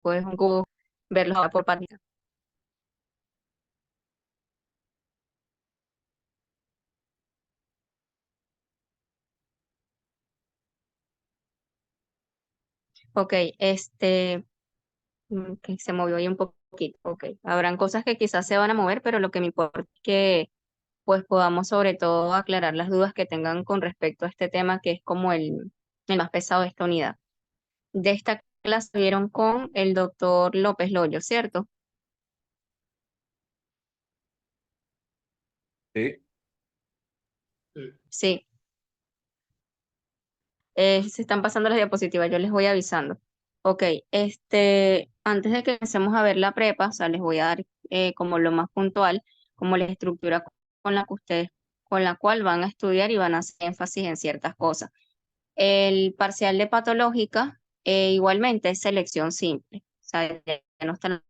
pues un gusto verlos ahora por partida. Ok, que se movió ahí un poquito. Ok, habrán cosas que quizás se van a mover, pero lo que me importa es que pues podamos sobre todo aclarar las dudas que tengan con respecto a este tema que es como el más pesado de esta unidad. De esta clase vieron con el doctor López Loyo, ¿cierto? Sí. Sí, se están pasando las diapositivas, yo les voy avisando. Ok, antes de que empecemos a ver la prepa, o sea, les voy a dar como lo más puntual, como la estructura con la que ustedes, con la cual van a estudiar y van a hacer énfasis en ciertas cosas. El parcial de patológica, igualmente es selección simple, o sea, ya no está la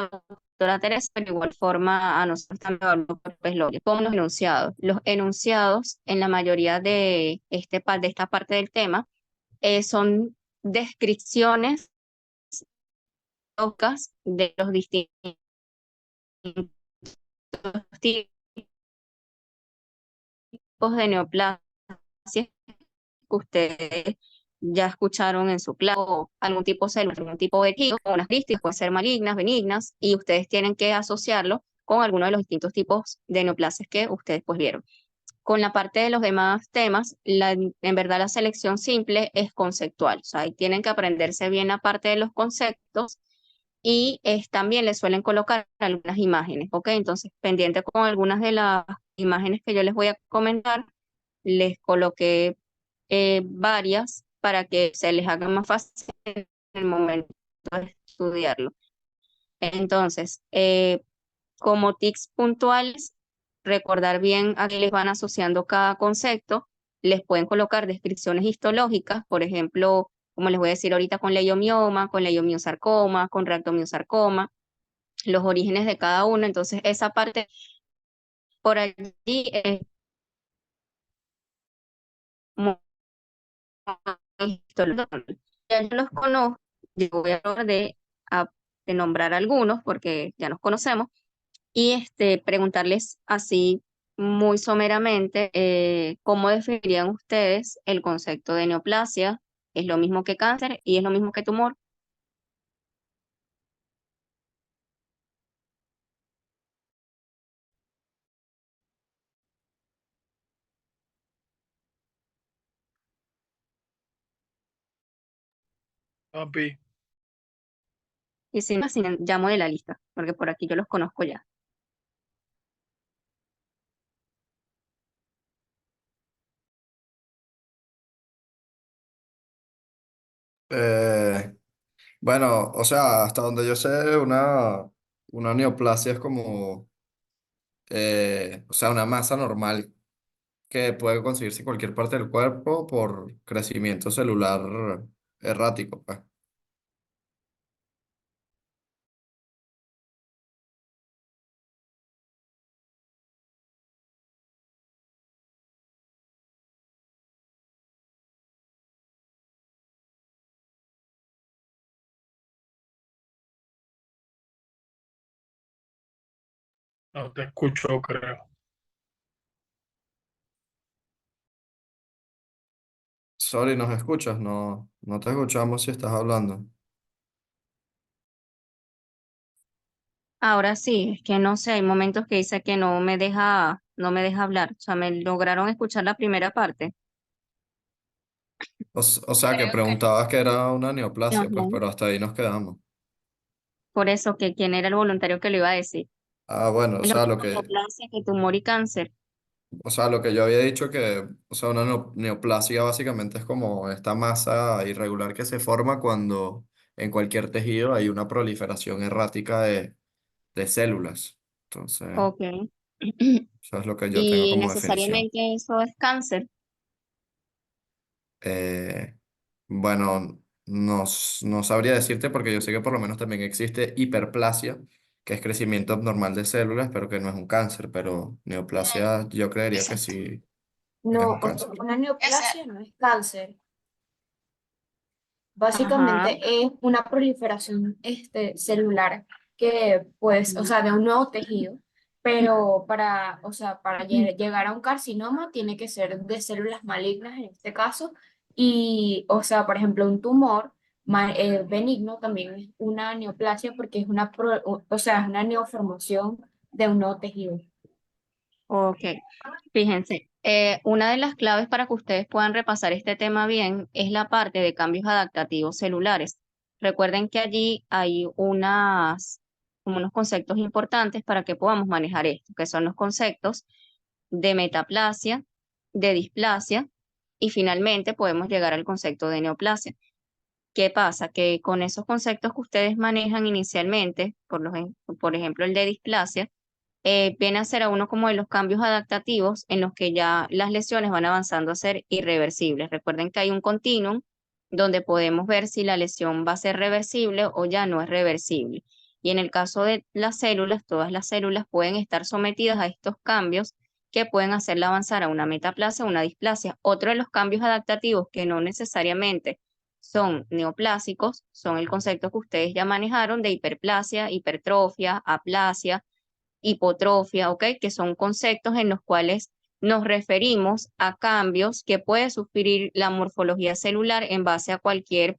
doctora Teresa, pero de igual forma a nosotros también nos habló López López, como los enunciados. Los enunciados, en la mayoría de, de esta parte del tema, son descripciones locas de los distintos tipos de neoplasias que ustedes ya escucharon en su clase, o algún tipo de célula, algún tipo de químico, unas crísticas pueden ser malignas, benignas, y ustedes tienen que asociarlo con alguno de los distintos tipos de neoplasias que ustedes pues vieron. Con la parte de los demás temas, en verdad la selección simple es conceptual, o sea, ahí tienen que aprenderse bien la parte de los conceptos y también le suelen colocar algunas imágenes, ¿ok? Entonces, pendiente con algunas de las imágenes que yo les voy a comentar, les coloqué varias para que se les haga más fácil en el momento de estudiarlo. Entonces, como tics puntuales, recordar bien a qué les van asociando cada concepto, les pueden colocar descripciones histológicas, por ejemplo, como les voy a decir ahorita con leiomioma, con leiomiosarcoma, con reactomiosarcoma, los orígenes de cada uno. Entonces, esa parte por allí es muy histológica. Ya yo los conozco, yo voy a hablar de nombrar algunos porque ya nos conocemos y preguntarles así muy someramente cómo definirían ustedes el concepto de neoplasia. ¿Es lo mismo que cáncer y es lo mismo que tumor? Papi, Y si no, así llamo de la lista, porque por aquí yo los conozco ya. Eh, bueno, o sea, hasta donde yo sé, una neoplasia es como, o sea, una masa normal que puede conseguirse en cualquier parte del cuerpo por crecimiento celular errático, pues. no te escucho, creo. Sorry, ¿nos escuchas? No, no te escuchamos si estás hablando. Ahora sí, es que no sé, hay momentos que dice que no me deja hablar. O sea, me lograron escuchar la primera parte. O sea, que preguntabas que era una neoplasia, pues, Ajá. pero hasta ahí nos quedamos. Por eso que quién era el voluntario que lo iba a decir. Ah, bueno, Es lo mismo neoplasia que tumor y cáncer. o sea, lo que yo había dicho que, o sea, una neoplasia básicamente es como esta masa irregular que se forma cuando en cualquier tejido hay una proliferación errática de células. Entonces, Ok. eso es lo que yo tengo Y como definición. necesariamente eso es cáncer. Eh, bueno, no sabría decirte porque yo sé que por lo menos también existe hiperplasia, que es crecimiento abnormal de células, pero que no es un cáncer, pero neoplasia yo creería que sí es No, un o sea, cáncer. una neoplasia no es cáncer. Ajá, Básicamente es una proliferación celular que, pues, o sea, de un nuevo tejido, pero para, o sea, para llegar a un carcinoma tiene que ser de células malignas en este caso, y, o sea, por ejemplo, un tumor benigno también es una neoplasia porque es o sea, es una neoformación de un nuevo tejido. ok. Fíjense, una de las claves para que ustedes puedan repasar este tema bien es la parte de cambios adaptativos celulares. Recuerden que allí hay como unos conceptos importantes para que podamos manejar esto, que son los conceptos de metaplasia, de displasia y finalmente podemos llegar al concepto de neoplasia. ¿Qué pasa? Que con esos conceptos que ustedes manejan inicialmente, por ejemplo el de displasia, viene a ser a uno como de los cambios adaptativos en los que ya las lesiones van avanzando a ser irreversibles. Recuerden que hay un continuum donde podemos ver si la lesión va a ser reversible o ya no es reversible. Y en el caso de las células, todas las células pueden estar sometidas a estos cambios que pueden hacerla avanzar a una metaplasia o una displasia. Otro de los cambios adaptativos que no necesariamente son neoplásicos son el concepto que ustedes ya manejaron de hiperplasia, hipertrofia, aplasia, hipotrofia, ¿ok? Que son conceptos en los cuales nos referimos a cambios que puede sufrir la morfología celular en base a cualquier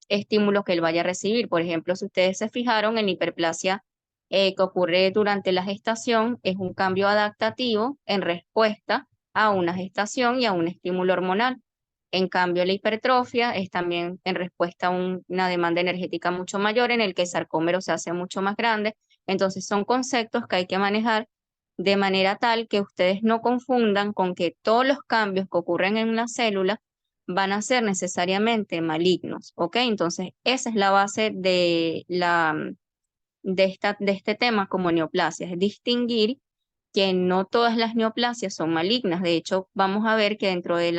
estímulo que él vaya a recibir. Por ejemplo, si ustedes se fijaron en hiperplasia que ocurre durante la gestación, es un cambio adaptativo en respuesta a una gestación y a un estímulo hormonal. En cambio, la hipertrofia es también en respuesta a una demanda energética mucho mayor en el que el sarcómero se hace mucho más grande. Entonces son conceptos que hay que manejar de manera tal que ustedes no confundan con que todos los cambios que ocurren en una célula van a ser necesariamente malignos, ¿ok? Entonces esa es la base de este tema como neoplasia, es distinguir que no todas las neoplasias son malignas. De hecho, vamos a ver que dentro de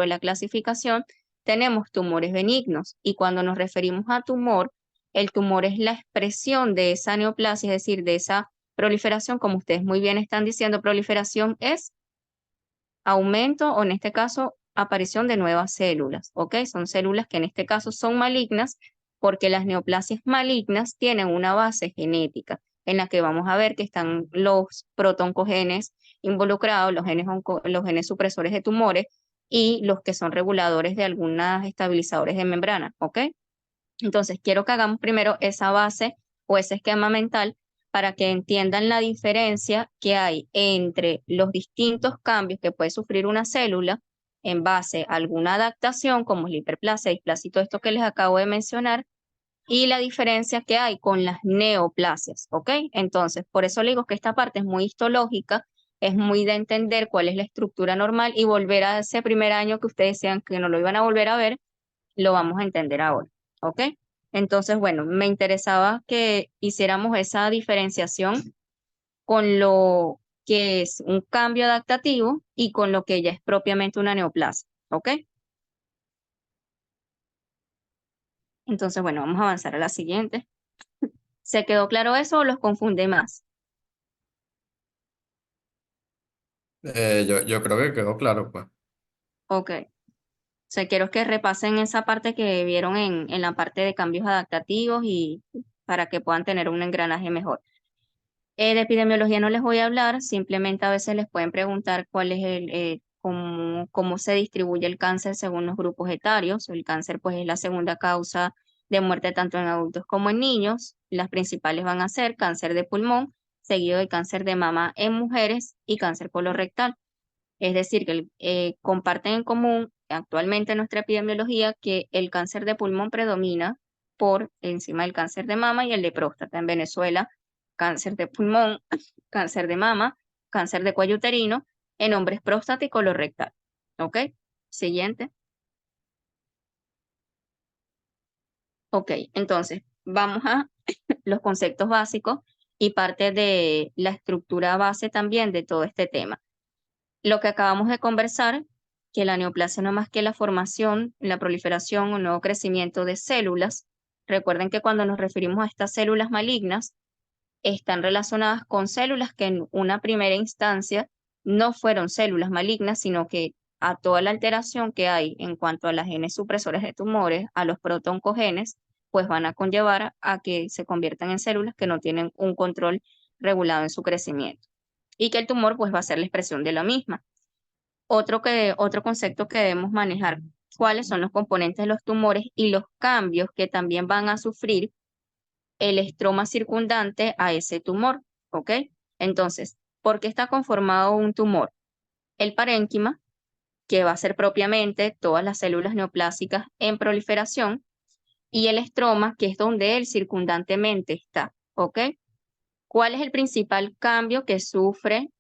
la clasificación tenemos tumores benignos y cuando nos referimos a tumor, el tumor es la expresión de esa neoplasia, es decir, de esa proliferación, como ustedes muy bien están diciendo, proliferación es aumento o en este caso aparición de nuevas células, ¿ok? Son células que en este caso son malignas porque las neoplasias malignas tienen una base genética en la que vamos a ver que están los protoncogenes involucrados, los genes supresores de tumores y los que son reguladores de algunas estabilizadores de membrana, ¿ok? Entonces, quiero que hagamos primero esa base o ese esquema mental para que entiendan la diferencia que hay entre los distintos cambios que puede sufrir una célula en base a alguna adaptación, como es la hiperplasia, displasia y todo esto que les acabo de mencionar, y la diferencia que hay con las neoplasias, ¿ok? Entonces, por eso le digo que esta parte es muy histológica, es muy de entender cuál es la estructura normal y volver a ese primer año que ustedes decían que no lo iban a volver a ver, lo vamos a entender ahora, ¿ok? Entonces, bueno, me interesaba que hiciéramos esa diferenciación con lo que es un cambio adaptativo y con lo que ya es propiamente una neoplasia, ¿ok? Entonces, bueno, vamos a avanzar a la siguiente. ¿Se quedó claro eso o los confunde más? Yo creo que quedó claro, pues. Ok. O sea, quiero que repasen esa parte que vieron en la parte de cambios adaptativos y para que puedan tener un engranaje mejor. De epidemiología no les voy a hablar, simplemente a veces les pueden preguntar cuál es cómo se distribuye el cáncer según los grupos etarios. El cáncer pues es la segunda causa de muerte tanto en adultos como en niños. Las principales van a ser cáncer de pulmón, seguido de cáncer de mama en mujeres y cáncer colorectal. Es decir, que comparten en común actualmente en nuestra epidemiología que el cáncer de pulmón predomina por encima del cáncer de mama y el de próstata. En Venezuela, cáncer de pulmón, cáncer de mama, cáncer de cuello uterino, en hombres próstata y colorectal. ¿Ok? Siguiente. Ok, entonces vamos a los conceptos básicos y parte de la estructura base también de todo este tema. Lo que acabamos de conversar, que la neoplasia no es más que la formación, la proliferación o nuevo crecimiento de células. Recuerden que cuando nos referimos a estas células malignas, están relacionadas con células que en una primera instancia no fueron células malignas, sino que a toda la alteración que hay en cuanto a las genes supresores de tumores, a los protoncogenes, pues van a conllevar a que se conviertan en células que no tienen un control regulado en su crecimiento y que el tumor pues va a ser la expresión de la misma. Otro concepto que debemos manejar, cuáles son los componentes de los tumores y los cambios que también van a sufrir el estroma circundante a ese tumor, ¿ok? Entonces, ¿por qué está conformado un tumor? El parénquima, que va a ser propiamente todas las células neoplásicas en proliferación, y el estroma, que es donde él circundantemente está, ¿ok? ¿Cuál es el principal cambio que sufre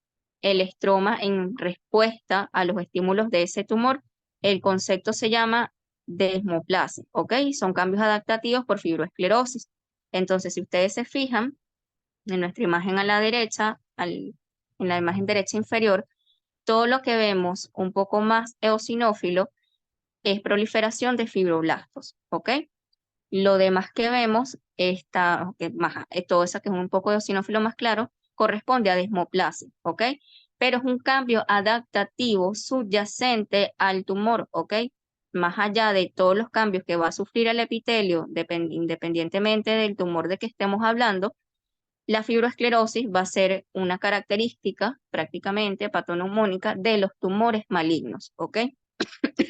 el estroma en respuesta a los estímulos de ese tumor? El concepto se llama desmoplasia, ¿ok? Son cambios adaptativos por fibroesclerosis. Entonces, si ustedes se fijan en nuestra imagen a la derecha, en la imagen derecha inferior, todo lo que vemos un poco más eosinófilo es proliferación de fibroblastos, ¿ok? Lo demás que vemos, todo eso que es un poco de eosinófilo más claro, corresponde a desmoplasia, ¿ok? Pero es un cambio adaptativo subyacente al tumor, ¿ok? Más allá de todos los cambios que va a sufrir el epitelio, independientemente del tumor de que estemos hablando, la fibroesclerosis va a ser una característica prácticamente patoneumónica de los tumores malignos, ¿ok?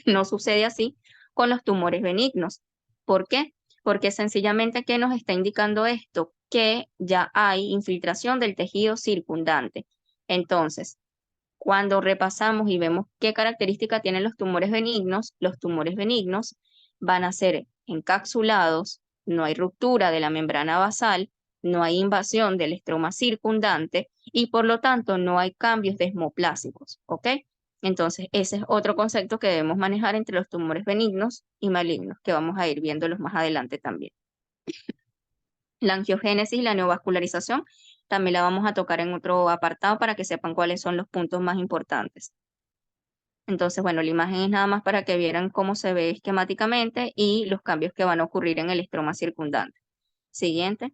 No sucede así con los tumores benignos. ¿Por qué? Porque sencillamente, ¿qué nos está indicando esto? Que ya hay infiltración del tejido circundante. Entonces, cuando repasamos y vemos qué característica tienen los tumores benignos van a ser encapsulados, no hay ruptura de la membrana basal, no hay invasión del estroma circundante y por lo tanto no hay cambios desmoplásicos, ¿ok? Entonces, ese es otro concepto que debemos manejar entre los tumores benignos y malignos, que vamos a ir viéndolos más adelante también. La angiogénesis y la neovascularización también la vamos a tocar en otro apartado para que sepan cuáles son los puntos más importantes. Entonces, bueno, la imagen es nada más para que vieran cómo se ve esquemáticamente y los cambios que van a ocurrir en el estroma circundante. Siguiente.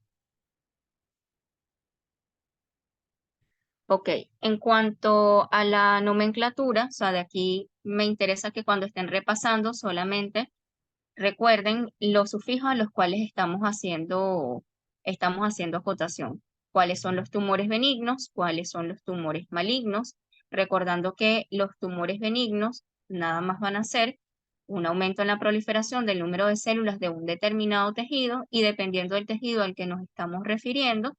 Ok, en cuanto a la nomenclatura, o sea, de aquí me interesa que cuando estén repasando solamente recuerden los sufijos a los cuales estamos haciendo acotación. ¿Cuáles son los tumores benignos? ¿Cuáles son los tumores malignos? Recordando que los tumores benignos nada más van a ser un aumento en la proliferación del número de células de un determinado tejido y dependiendo del tejido al que nos estamos refiriendo,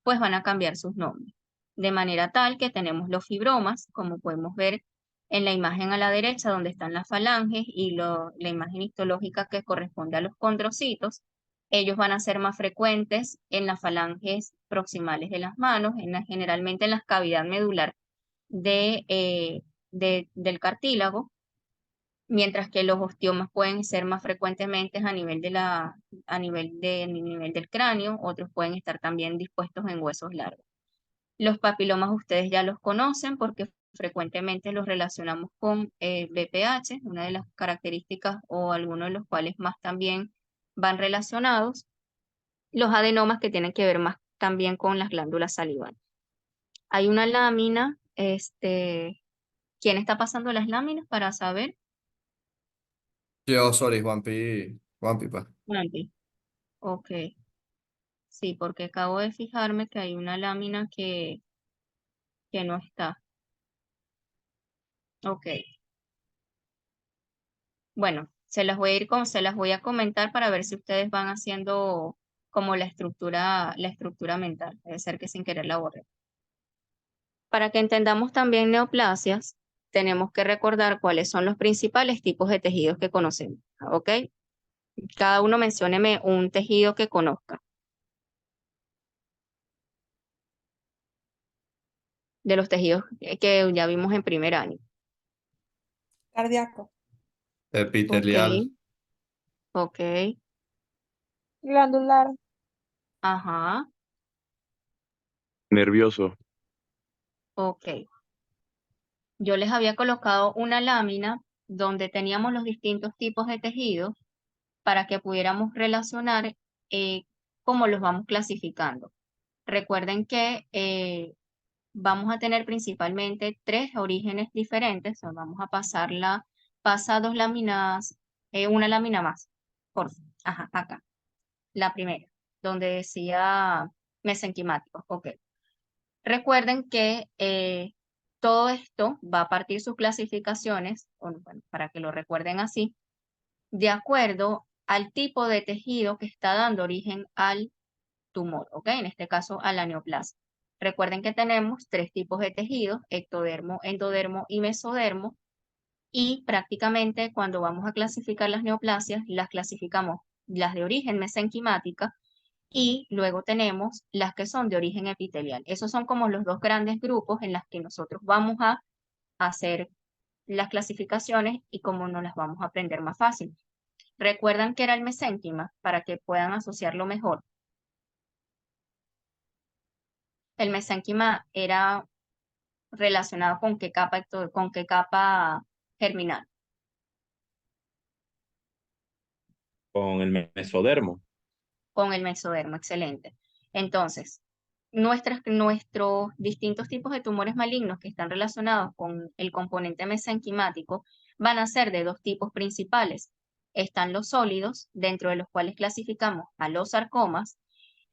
pues van a cambiar sus nombres. De manera tal que tenemos los fibromas, como podemos ver en la imagen a la derecha donde están las falanges y la imagen histológica que corresponde a los condrocitos, ellos van a ser más frecuentes en las falanges proximales de las manos, generalmente en la cavidad medular del cartílago, mientras que los osteomas pueden ser más frecuentemente a nivel del cráneo, otros pueden estar también dispuestos en huesos largos. Los papilomas ustedes ya los conocen porque frecuentemente los relacionamos con BPH, una de las características o algunos de los cuales más también van relacionados. Los adenomas que tienen que ver más también con las glándulas salivales. Hay una lámina, ¿quién está pasando las láminas para saber? Yo, sorry, Juanpi, pa. Juanpi. Ok, sí, porque acabo de fijarme que hay una lámina que no está. Ok. Bueno, se las voy a comentar para ver si ustedes van haciendo como la estructura mental. Debe ser que sin querer la borré. Para que entendamos también neoplasias, tenemos que recordar cuáles son los principales tipos de tejidos que conocemos, ¿ok? Cada uno mencióneme un tejido que conozca, de los tejidos que ya vimos en primer año. Cardíaco, Ok, Epitelial, ok, glandular, ajá, Nervioso. ok. Yo les había colocado una lámina donde teníamos los distintos tipos de tejidos para que pudiéramos relacionar cómo los vamos clasificando. Recuerden que vamos a tener principalmente tres orígenes diferentes. O sea, vamos a pasa dos láminas, una lámina más. Por, ajá, acá. La primera, donde decía mesenquimáticos. Ok. Recuerden que todo esto va a partir sus clasificaciones, bueno, para que lo recuerden así, de acuerdo al tipo de tejido que está dando origen al tumor, ¿ok? En este caso, a la neoplasia. Recuerden que tenemos tres tipos de tejidos, ectodermo, endodermo y mesodermo, y prácticamente cuando vamos a clasificar las neoplasias, las clasificamos las de origen mesenquimática y luego tenemos las que son de origen epitelial. Esos son como los dos grandes grupos en los que nosotros vamos a hacer las clasificaciones y cómo nos las vamos a aprender más fácil. ¿Recuerdan que era el mesénquima para que puedan asociarlo mejor? El mesénquima era relacionado con con qué capa germinal. Con el mesodermo. Con el mesodermo, excelente. Entonces, nuestros distintos tipos de tumores malignos que están relacionados con el componente mesenquimático van a ser de dos tipos principales. Están los sólidos, dentro de los cuales clasificamos a los sarcomas,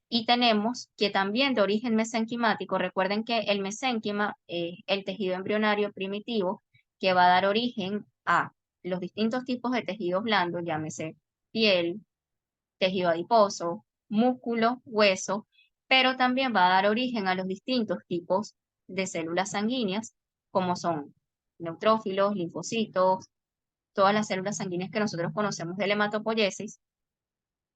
y tenemos que también de origen mesenquimático, recuerden que el mesénquima es el tejido embrionario primitivo que va a dar origen a los distintos tipos de tejidos blandos, llámese piel, tejido adiposo, músculo, hueso, pero también va a dar origen a los distintos tipos de células sanguíneas, como son neutrófilos, linfocitos, todas las células sanguíneas que nosotros conocemos de la hematopoiesis,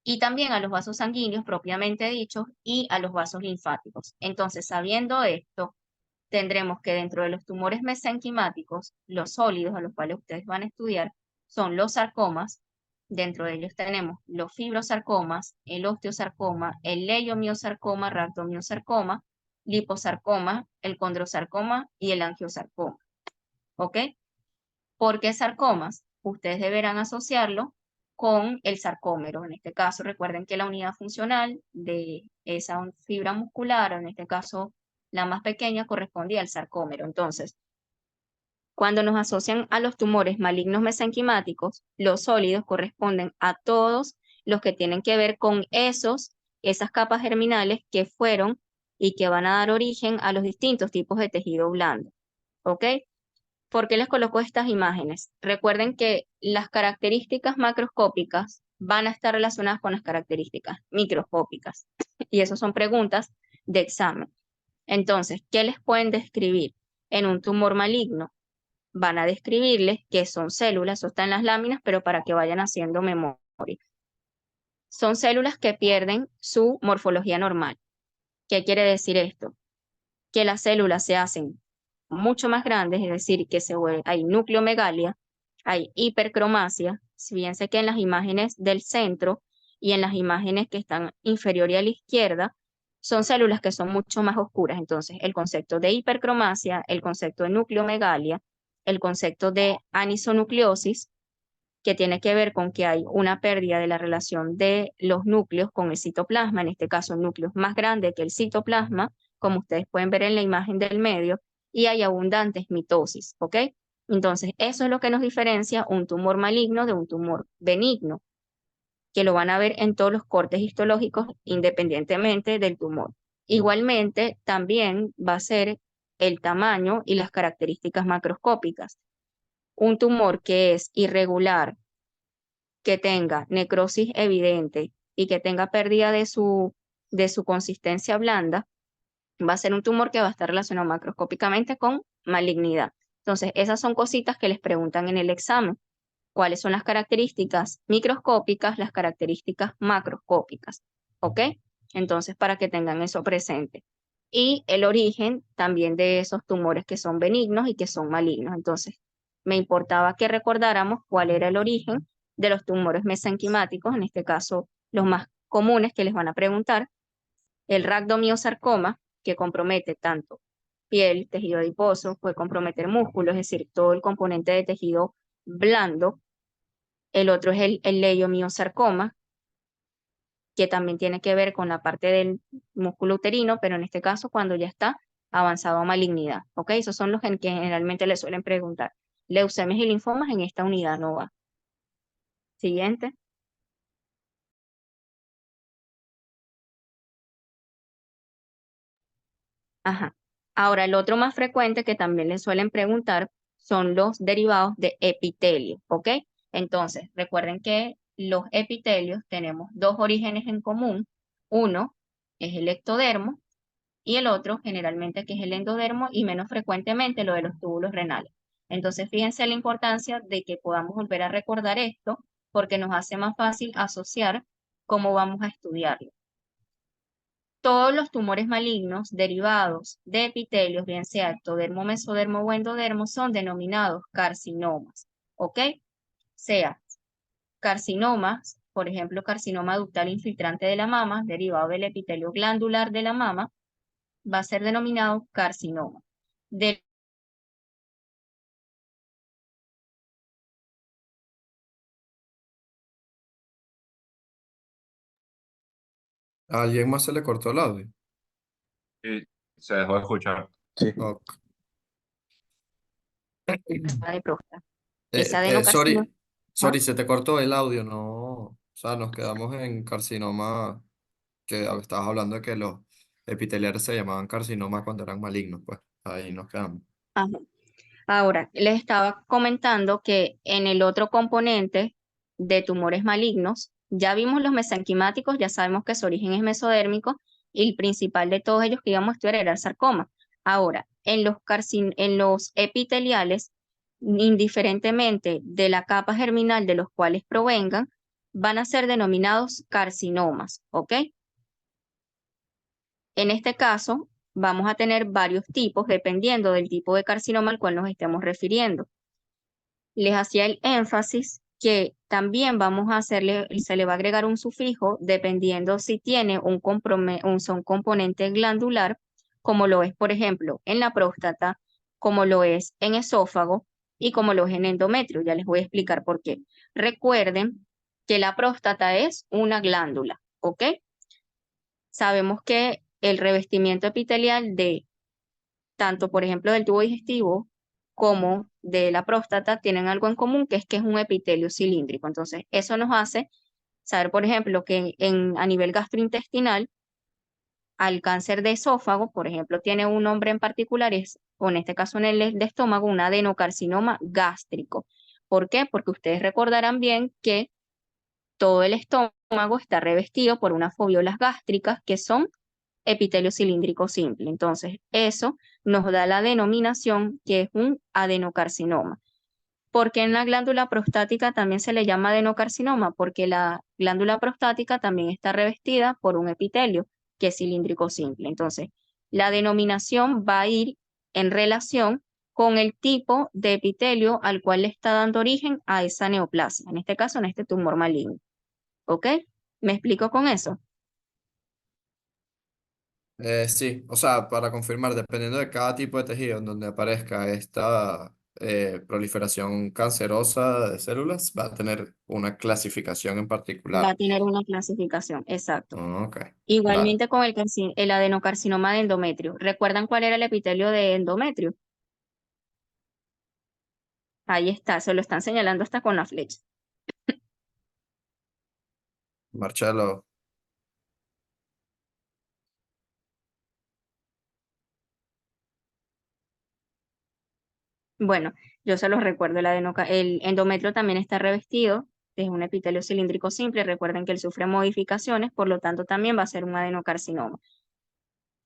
y también a los vasos sanguíneos propiamente dichos y a los vasos linfáticos. Entonces, sabiendo esto, tendremos que dentro de los tumores mesenquimáticos, los sólidos a los cuales ustedes van a estudiar son los sarcomas. Dentro de ellos tenemos los fibrosarcomas, el osteosarcoma, el leiomiosarcoma, rhabdomiosarcoma, liposarcoma, el condrosarcoma y el angiosarcoma. ¿Ok? ¿Por qué sarcomas? Ustedes deberán asociarlo con el sarcómero. En este caso, recuerden que la unidad funcional de esa fibra muscular, o en este caso la más pequeña, correspondía al sarcómero. Entonces, cuando nos asocian a los tumores malignos mesenquimáticos, los sólidos corresponden a todos los que tienen que ver con esas capas germinales que fueron y que van a dar origen a los distintos tipos de tejido blando. ¿Ok? ¿Por qué les coloco estas imágenes? Recuerden que las características macroscópicas van a estar relacionadas con las características microscópicas. Y eso son preguntas de examen. Entonces, ¿qué les pueden describir en un tumor maligno? Van a describirles qué son células, eso está en las láminas, pero para que vayan haciendo memoria. Son células que pierden su morfología normal. ¿Qué quiere decir esto? Que las células se hacen mucho más grandes, es decir, que hay nucleomegalia, hay hipercromasia, si bien sé que en las imágenes del centro y en las imágenes que están inferior y a la izquierda, son células que son mucho más oscuras. Entonces, el concepto de hipercromasia, el concepto de nucleomegalia, el concepto de anisonucleosis, que tiene que ver con que hay una pérdida de la relación de los núcleos con el citoplasma, en este caso el núcleo es más grande que el citoplasma, como ustedes pueden ver en la imagen del medio, y hay abundantes mitosis, ¿ok? Entonces, eso es lo que nos diferencia un tumor maligno de un tumor benigno, que lo van a ver en todos los cortes histológicos independientemente del tumor. Igualmente, también va a ser el tamaño y las características macroscópicas. Un tumor que es irregular, que tenga necrosis evidente y que tenga pérdida de su consistencia blanda, va a ser un tumor que va a estar relacionado macroscópicamente con malignidad. Entonces, esas son cositas que les preguntan en el examen. ¿Cuáles son las características microscópicas, las características macroscópicas? ¿Ok? Entonces, para que tengan eso presente. Y el origen también de esos tumores que son benignos y que son malignos. Entonces, me importaba que recordáramos cuál era el origen de los tumores mesenquimáticos, en este caso, los más comunes que les van a preguntar, el rhabdomiosarcoma, que compromete tanto piel, tejido adiposo, puede comprometer músculo, es decir, todo el componente de tejido blando. El otro es el leiomiosarcoma, que también tiene que ver con la parte del músculo uterino, pero en este caso cuando ya está avanzado a malignidad, ¿ok? Esos son los que generalmente le suelen preguntar. Leucemias y linfomas en esta unidad no va. Siguiente. Ajá. Ahora, el otro más frecuente que también le suelen preguntar son los derivados de epitelio, ¿ok? Entonces, recuerden que los epitelios tenemos dos orígenes en común. Uno es el ectodermo y el otro generalmente que es el endodermo y menos frecuentemente lo de los túbulos renales. Entonces, fíjense la importancia de que podamos volver a recordar esto porque nos hace más fácil asociar cómo vamos a estudiarlo. Todos los tumores malignos derivados de epitelios, bien sea ectodermo, mesodermo o endodermo, son denominados carcinomas, ¿ok? Sea carcinomas, por ejemplo, carcinoma ductal infiltrante de la mama, derivado del epitelio glandular de la mama, va a ser denominado carcinoma. ¿A alguien más se le cortó el audio? Sí, se dejó de escuchar. Sí. Ok. De próstata. Ese adenocarcinoma, Sorry, sorry, se te cortó el audio, no. O sea, nos quedamos en carcinoma, que estabas hablando de que los epiteliales se llamaban carcinoma cuando eran malignos, pues ahí nos quedamos. ajá. Ahora, les estaba comentando que en el otro componente de tumores malignos, ya vimos los mesenquimáticos, ya sabemos que su origen es mesodérmico y el principal de todos ellos que íbamos a estudiar era el sarcoma. Ahora, en los epiteliales, indiferentemente de la capa germinal de los cuales provengan, van a ser denominados carcinomas, ¿ok? En este caso, vamos a tener varios tipos dependiendo del tipo de carcinoma al cual nos estemos refiriendo. Les hacía el énfasis que también vamos a hacerle, se le va a agregar un sufijo dependiendo si tiene un componente glandular, como lo es, por ejemplo, en la próstata, como lo es en esófago y como lo es en endometrio. Ya les voy a explicar por qué. Recuerden que la próstata es una glándula, ¿ok? Sabemos que el revestimiento epitelial de tanto, por ejemplo, del tubo digestivo como de la próstata tienen algo en común, que es un epitelio cilíndrico. Entonces, eso nos hace saber, por ejemplo, que a nivel gastrointestinal, al cáncer de esófago, por ejemplo, tiene un nombre en particular, o en este caso en el de estómago, un adenocarcinoma gástrico. ¿Por qué? Porque ustedes recordarán bien que todo el estómago está revestido por unas fobiolas gástricas que son epitelio cilíndrico simple. Entonces, eso nos da la denominación que es un adenocarcinoma. ¿Por qué en la glándula prostática también se le llama adenocarcinoma? Porque la glándula prostática también está revestida por un epitelio que es cilíndrico simple. Entonces, la denominación va a ir en relación con el tipo de epitelio al cual le está dando origen a esa neoplasia, en este caso, en este tumor maligno. ¿Ok? ¿Me explico con eso? Sí, o sea, para confirmar, dependiendo de cada tipo de tejido en donde aparezca esta proliferación cancerosa de células, va a tener una clasificación en Va a particular. tener una clasificación, exacto. Ok, dale. Igualmente con el adenocarcinoma de endometrio. ¿Recuerdan cuál era el epitelio de endometrio? Ahí está, se lo están señalando hasta con la flecha. Marcelo, Bueno, yo se los recuerdo, el endometrio también está revestido, es un epitelio cilíndrico simple. Recuerden que él sufre modificaciones, por lo tanto también va a ser un adenocarcinoma.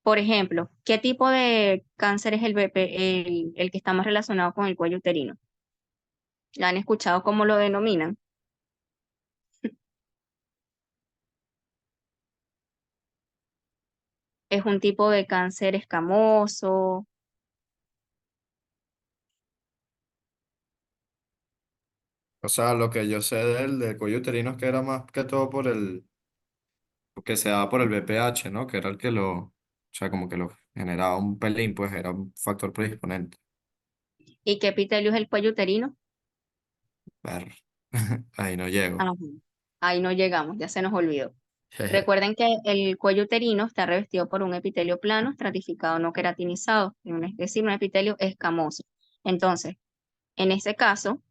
Por ejemplo, ¿qué tipo de cáncer es el que está más relacionado con el cuello uterino? ¿La han escuchado cómo lo denominan? Es un tipo de cáncer escamoso. o sea, lo que yo sé del cuello uterino es que era más que todo que se daba por el BPH, ¿no? Que era el que o sea, como que lo generaba un pelín, pues era un factor predisponente. ¿Y qué epitelio es el cuello uterino? Ver, ahí no llego. Ajá. Ahí no llegamos, ya se nos olvidó. Jeje. Recuerden que el cuello uterino está revestido por un epitelio plano, estratificado, no queratinizado, es decir, un epitelio escamoso. Entonces, en ese caso,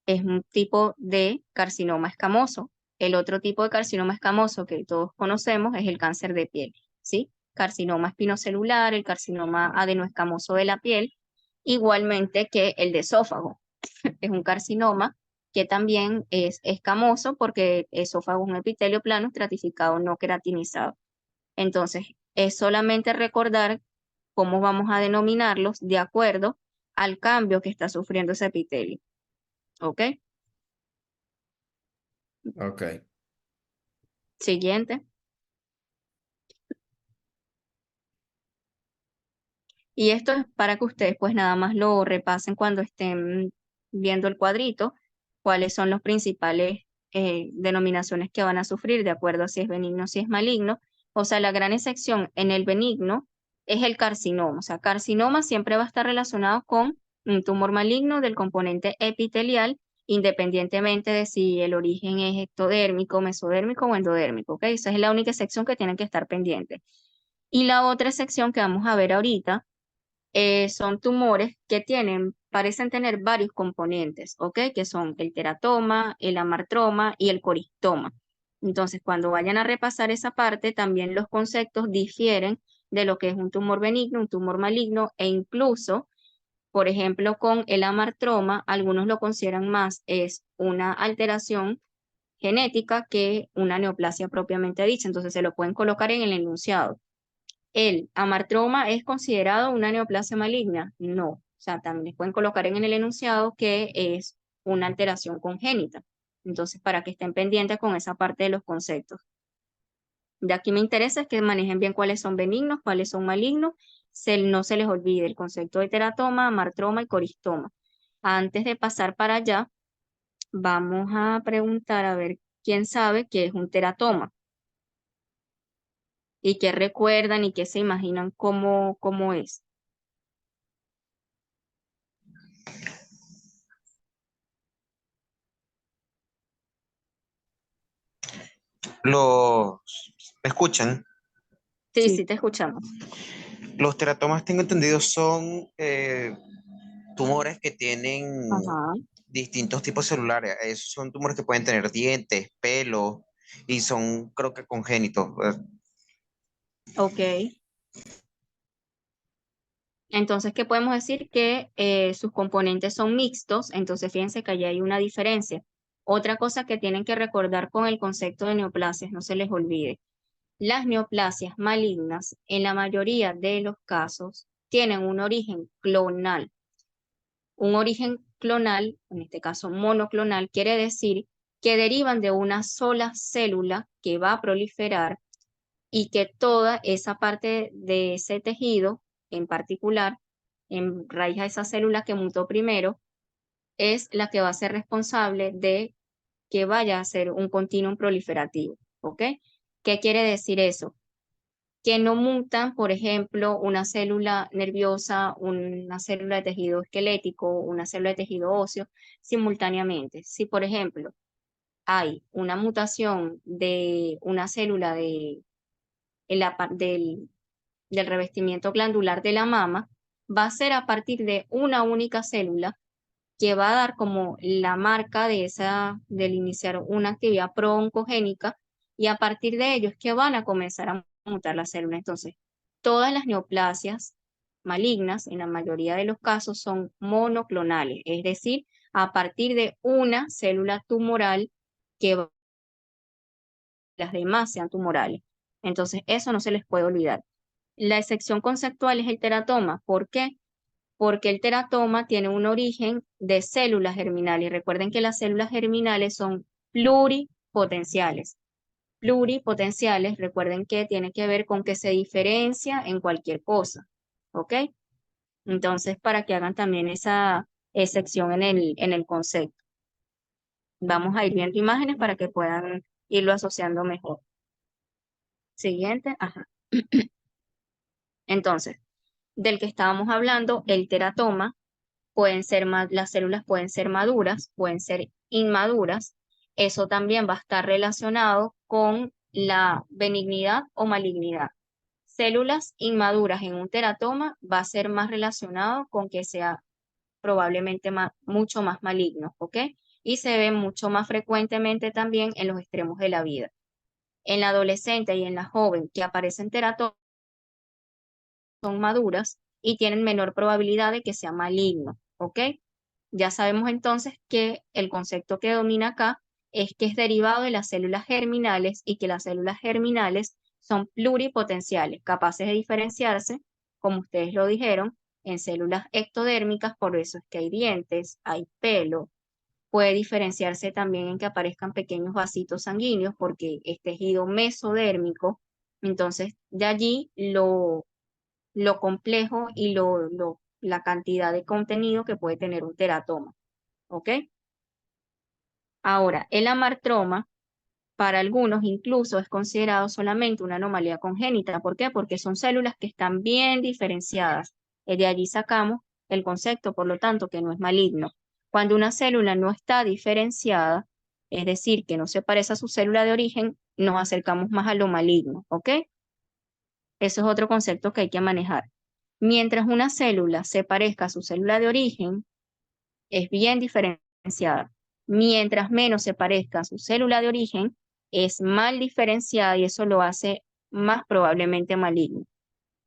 es un tipo de carcinoma escamoso. El otro tipo de carcinoma escamoso que todos conocemos es el cáncer de piel, ¿sí? Carcinoma espinocelular, el carcinoma adenoescamoso de la piel, igualmente que el de esófago. Es un carcinoma que también es escamoso porque esófago es un epitelio plano estratificado no queratinizado. Entonces, es solamente recordar cómo vamos a denominarlos de acuerdo al cambio que está sufriendo ese epitelio. ¿Ok? Ok. Siguiente. Y esto es para que ustedes pues nada más lo repasen cuando estén viendo el cuadrito, cuáles son los principales denominaciones que van a sufrir de acuerdo a si es benigno o si es maligno. O sea, la gran excepción en el benigno es el carcinoma. O sea, carcinoma siempre va a estar relacionado con un tumor maligno del componente epitelial, independientemente de si el origen es ectodérmico, mesodérmico o endodérmico. ¿Ok? Esa es la única excepción que tienen que estar pendientes. Y la otra excepción que vamos a ver ahorita son tumores que parecen tener varios componentes, ¿ok? Que son el teratoma, el amartroma y el coristoma. Entonces, cuando vayan a repasar esa parte, también los conceptos difieren de lo que es un tumor benigno, un tumor maligno e incluso, por ejemplo, con el amartroma, algunos lo consideran más es una alteración genética que una neoplasia propiamente dicha. Entonces, se lo pueden colocar en el enunciado. ¿El amartroma es considerado una neoplasia maligna? No. O sea, también les pueden colocar en el enunciado que es una alteración congénita. Entonces, para que estén pendientes con esa parte de los conceptos. De aquí me interesa es que manejen bien cuáles son benignos, cuáles son malignos. No se les olvide el concepto de teratoma, amartroma y coristoma. Antes de pasar para allá, vamos a preguntar a ver quién sabe qué es un teratoma y qué recuerdan y qué se imaginan cómo es. Los, ¿me escuchan? Sí, Sí. sí, te escuchamos. Los teratomas, tengo entendido, son tumores que tienen Ajá, distintos tipos celulares. Esos son tumores que pueden tener dientes, pelo, y son, creo que congénitos. ok. Entonces, ¿qué podemos decir? Que sus componentes son mixtos, entonces fíjense que allí hay una diferencia. Otra cosa que tienen que recordar con el concepto de neoplasias, no se les olvide. Las neoplasias malignas, en la mayoría de los casos, tienen un origen clonal. Un origen clonal, en este caso monoclonal, quiere decir que derivan de una sola célula que va a proliferar y que toda esa parte de ese tejido en particular, en raíz a esa célula que mutó primero, es la que va a ser responsable de que vaya a ser un continuum proliferativo. ¿Ok? ¿Qué quiere decir eso? Que no mutan, por ejemplo, una célula nerviosa, una célula de tejido esquelético, una célula de tejido óseo simultáneamente. Si, por ejemplo, hay una mutación de una célula del revestimiento glandular de la mama, va a ser a partir de una única célula que va a dar como la marca del iniciar una actividad pro-oncogénica y a partir de ello es que van a comenzar a mutar la célula. Entonces, todas las neoplasias malignas, en la mayoría de los casos, son monoclonales, es decir, a partir de una célula tumoral que las demás sean tumorales. Entonces, eso no se les puede olvidar. La excepción conceptual es el teratoma. ¿Por qué? Porque el teratoma tiene un origen de células germinales. Y recuerden que las células germinales son pluripotenciales. Pluripotenciales, recuerden que tiene que ver con que se diferencia en cualquier cosa. ¿Ok? Entonces, para que hagan también esa excepción en el concepto. Vamos a ir viendo imágenes para que puedan irlo asociando mejor. Siguiente. Ajá. Entonces, del que estábamos hablando, el teratoma, las células pueden ser maduras, pueden ser inmaduras. Eso también va a estar relacionado con la benignidad o malignidad. Células inmaduras en un teratoma va a ser más relacionado con que sea probablemente mucho más maligno, ¿ok? Y se ve mucho más frecuentemente también en los extremos de la vida. En la adolescente y en la joven que aparecen teratomas son maduras y tienen menor probabilidad de que sea maligno, ¿ok? Ya sabemos entonces que el concepto que domina acá es que es derivado de las células germinales y que las células germinales son pluripotenciales, capaces de diferenciarse, como ustedes lo dijeron, en células ectodérmicas, por eso es que hay dientes, hay pelo. Puede diferenciarse también en que aparezcan pequeños vasitos sanguíneos porque es tejido mesodérmico. Entonces, de allí lo complejo y la cantidad de contenido que puede tener un teratoma. ¿Ok? Ahora, el amartroma, para algunos incluso es considerado solamente una anomalía congénita. ¿Por qué? Porque son células que están bien diferenciadas. De allí sacamos el concepto, por lo tanto, que no es maligno. Cuando una célula no está diferenciada, es decir, que no se parece a su célula de origen, nos acercamos más a lo maligno. ¿Ok? Eso es otro concepto que hay que manejar. Mientras una célula se parezca a su célula de origen, es bien diferenciada. Mientras menos se parezca a su célula de origen, es mal diferenciada y eso lo hace más probablemente maligno.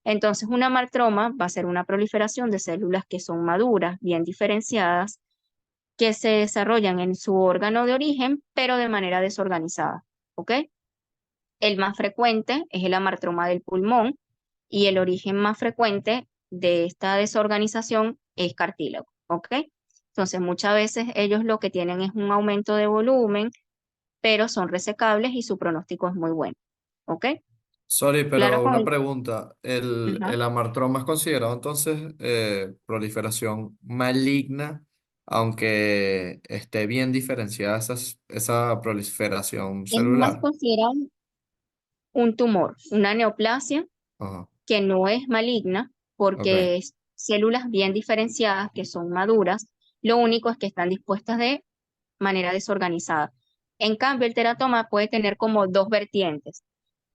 Entonces, una martroma va a ser una proliferación de células que son maduras, bien diferenciadas, que se desarrollan en su órgano de origen, pero de manera desorganizada. ¿Ok? El más frecuente es el amartroma del pulmón y el origen más frecuente de esta desorganización es cartílago, ¿ok? Entonces, muchas veces ellos lo que tienen es un aumento de volumen, pero son resecables y su pronóstico es muy bueno, ¿ok? Sorry, Claro pero con una el... pregunta. Ajá. El amartroma es considerado entonces proliferación maligna, aunque esté bien diferenciada esa proliferación Es más celular? considerado un tumor, una neoplasia Ajá. que no es maligna Ok. porque es células bien diferenciadas que son maduras, lo único es que están dispuestas de manera desorganizada. En cambio, el teratoma puede tener como dos vertientes.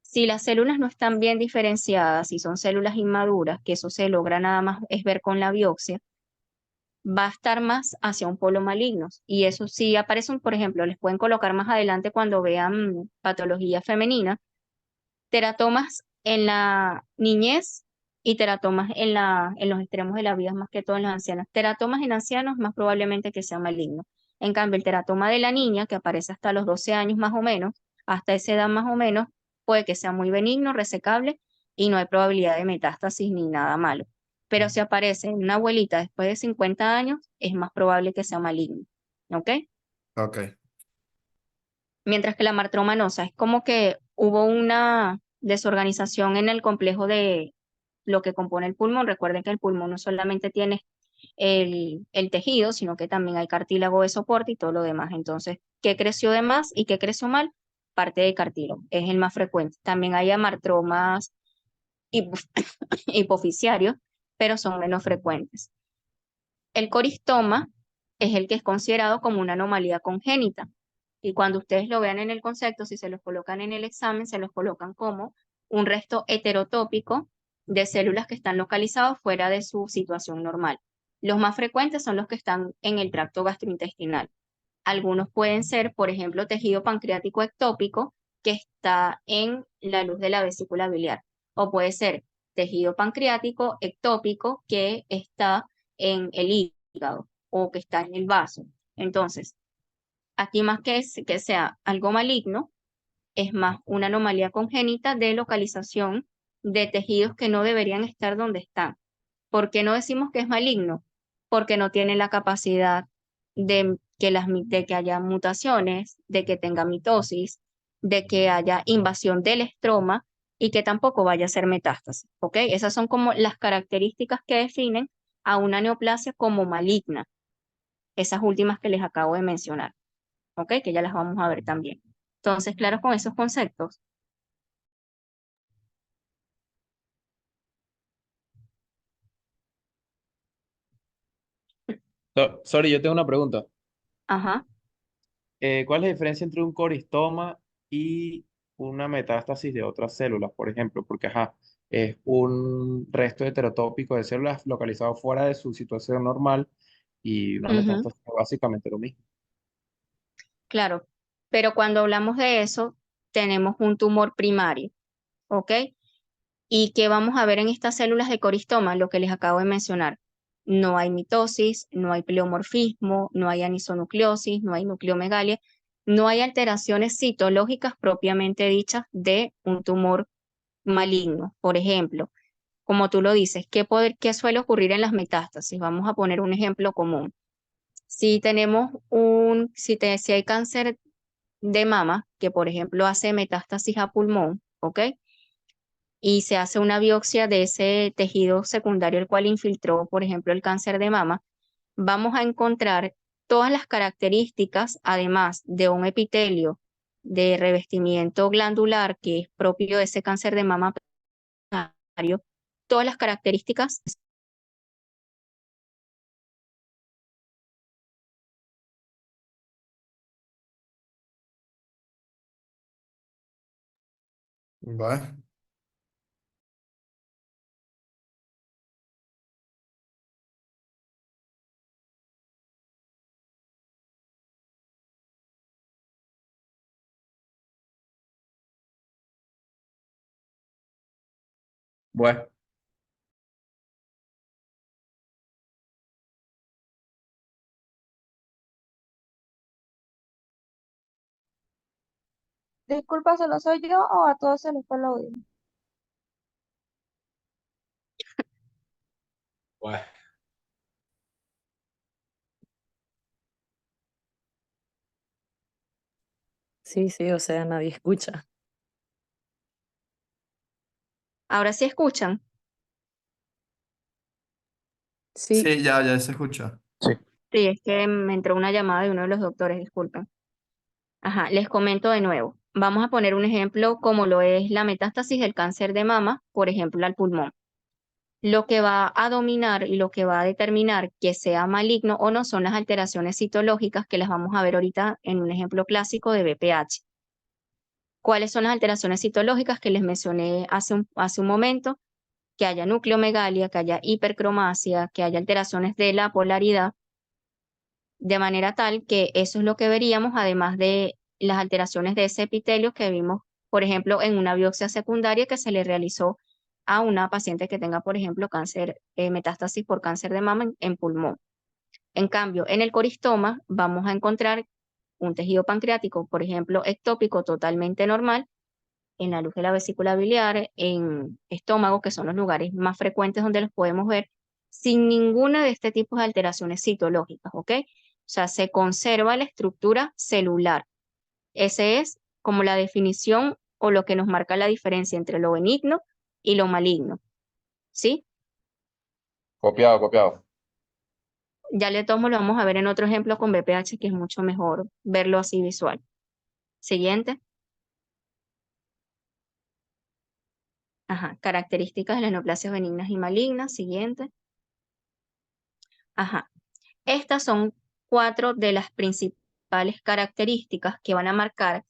Si las células no están bien diferenciadas, si son células inmaduras, que eso se logra nada más es ver con la biopsia, va a estar más hacia un polo maligno. Y eso sí aparecen, por ejemplo, les pueden colocar más adelante cuando vean patología femenina, teratomas en la niñez y teratomas en los extremos de la vida, más que todo en los ancianos. Teratomas en ancianos, más probablemente que sea maligno. En cambio, el teratoma de la niña, que aparece hasta los 12 años más o menos, hasta esa edad más o menos, puede que sea muy benigno, resecable y no hay probabilidad de metástasis ni nada malo. Pero si aparece en una abuelita después de 50 años, es más probable que sea maligno. ¿Ok? Ok. Mientras que la martromanosa es como que hubo una desorganización en el complejo de lo que compone el pulmón. Recuerden que el pulmón no solamente tiene el tejido, sino que también hay cartílago de soporte y todo lo demás. Entonces, ¿qué creció de más y qué creció mal? Parte de cartílago, es el más frecuente. También hay amartromas hipofisiarios, pero son menos frecuentes. El coristoma es el que es considerado como una anomalía congénita. Y cuando ustedes lo vean en el concepto, si se los colocan en el examen, se los colocan como un resto heterotópico de células que están localizados fuera de su situación normal. Los más frecuentes son los que están en el tracto gastrointestinal. Algunos pueden ser, por ejemplo, tejido pancreático ectópico que está en la luz de la vesícula biliar. O puede ser tejido pancreático ectópico que está en el hígado o que está en el vaso. Entonces, aquí más que sea algo maligno, es más una anomalía congénita de localización de tejidos que no deberían estar donde están. ¿Por qué no decimos que es maligno? Porque no tiene la capacidad de que haya mutaciones, de que tenga mitosis, de que haya invasión del estroma y que tampoco vaya a ser metástasis. ¿Ok? Esas son como las características que definen a una neoplasia como maligna, esas últimas que les acabo de mencionar. ¿Ok? Que ya las vamos a ver también. Entonces, claro, con esos conceptos. Sorry, yo tengo una pregunta. Ajá. ¿Cuál es la diferencia entre un coristoma y una metástasis de otras células, por ejemplo, porque ajá, es un resto heterotópico de células localizado fuera de su situación normal y una Ujú, metástasis es básicamente lo mismo. claro, pero cuando hablamos de eso, tenemos un tumor primario, ¿ok? ¿Y qué vamos a ver en estas células de coristoma? Lo que les acabo de mencionar. No hay mitosis, no hay pleomorfismo, no hay anisonucleosis, no hay nucleomegalia, no hay alteraciones citológicas propiamente dichas de un tumor maligno. Por ejemplo, como tú lo dices, ¿qué suele ocurrir en las metástasis? Vamos a poner un ejemplo común. Si tenemos si hay cáncer de mama, que por ejemplo hace metástasis a pulmón, ¿ok? Y se hace una biopsia de ese tejido secundario el cual infiltró, por ejemplo, el cáncer de mama, vamos a encontrar todas las características, además de un epitelio de revestimiento glandular que es propio de ese cáncer de mama primario, todas las características. ¿Vale? Bueno, Disculpa, ¿solo soy yo o a todos se les fue el audio? bueno. Sí, sí, o sea, nadie escucha. Ahora sí escuchan. Sí, Sí, ya se escucha. Sí. Sí, es que me entró una llamada de uno de los doctores, disculpen. Ajá, les comento de nuevo. Vamos a poner un ejemplo como lo es la metástasis del cáncer de mama, por ejemplo, al pulmón. Lo que va a dominar y lo que va a determinar que sea maligno o no son las alteraciones citológicas que las vamos a ver ahorita en un ejemplo clásico de BPH. ¿Cuáles son las alteraciones citológicas que les mencioné hace un momento? Que haya nucleomegalia, que haya hipercromasia, que haya alteraciones de la polaridad, de manera tal que eso es lo que veríamos, además de las alteraciones de ese epitelio que vimos, por ejemplo, en una biopsia secundaria que se le realizó a una paciente que tenga, por ejemplo, cáncer, metástasis por cáncer de mama en pulmón. En cambio, en el coristoma vamos a encontrar un tejido pancreático, por ejemplo, ectópico totalmente normal, en la luz de la vesícula biliar, en estómago, que son los lugares más frecuentes donde los podemos ver, sin ninguna de este tipo de alteraciones citológicas, ¿ok? O sea, se conserva la estructura celular. Ese es como la definición o lo que nos marca la diferencia entre lo benigno y lo maligno, ¿sí? Copiado, copiado. Ya le tomo, lo vamos a ver en otro ejemplo con BPH, que es mucho mejor verlo así visual. Siguiente. Ajá, características de las neoplasias benignas y malignas. Siguiente. Ajá. Estas son 4 de las principales características que van a marcar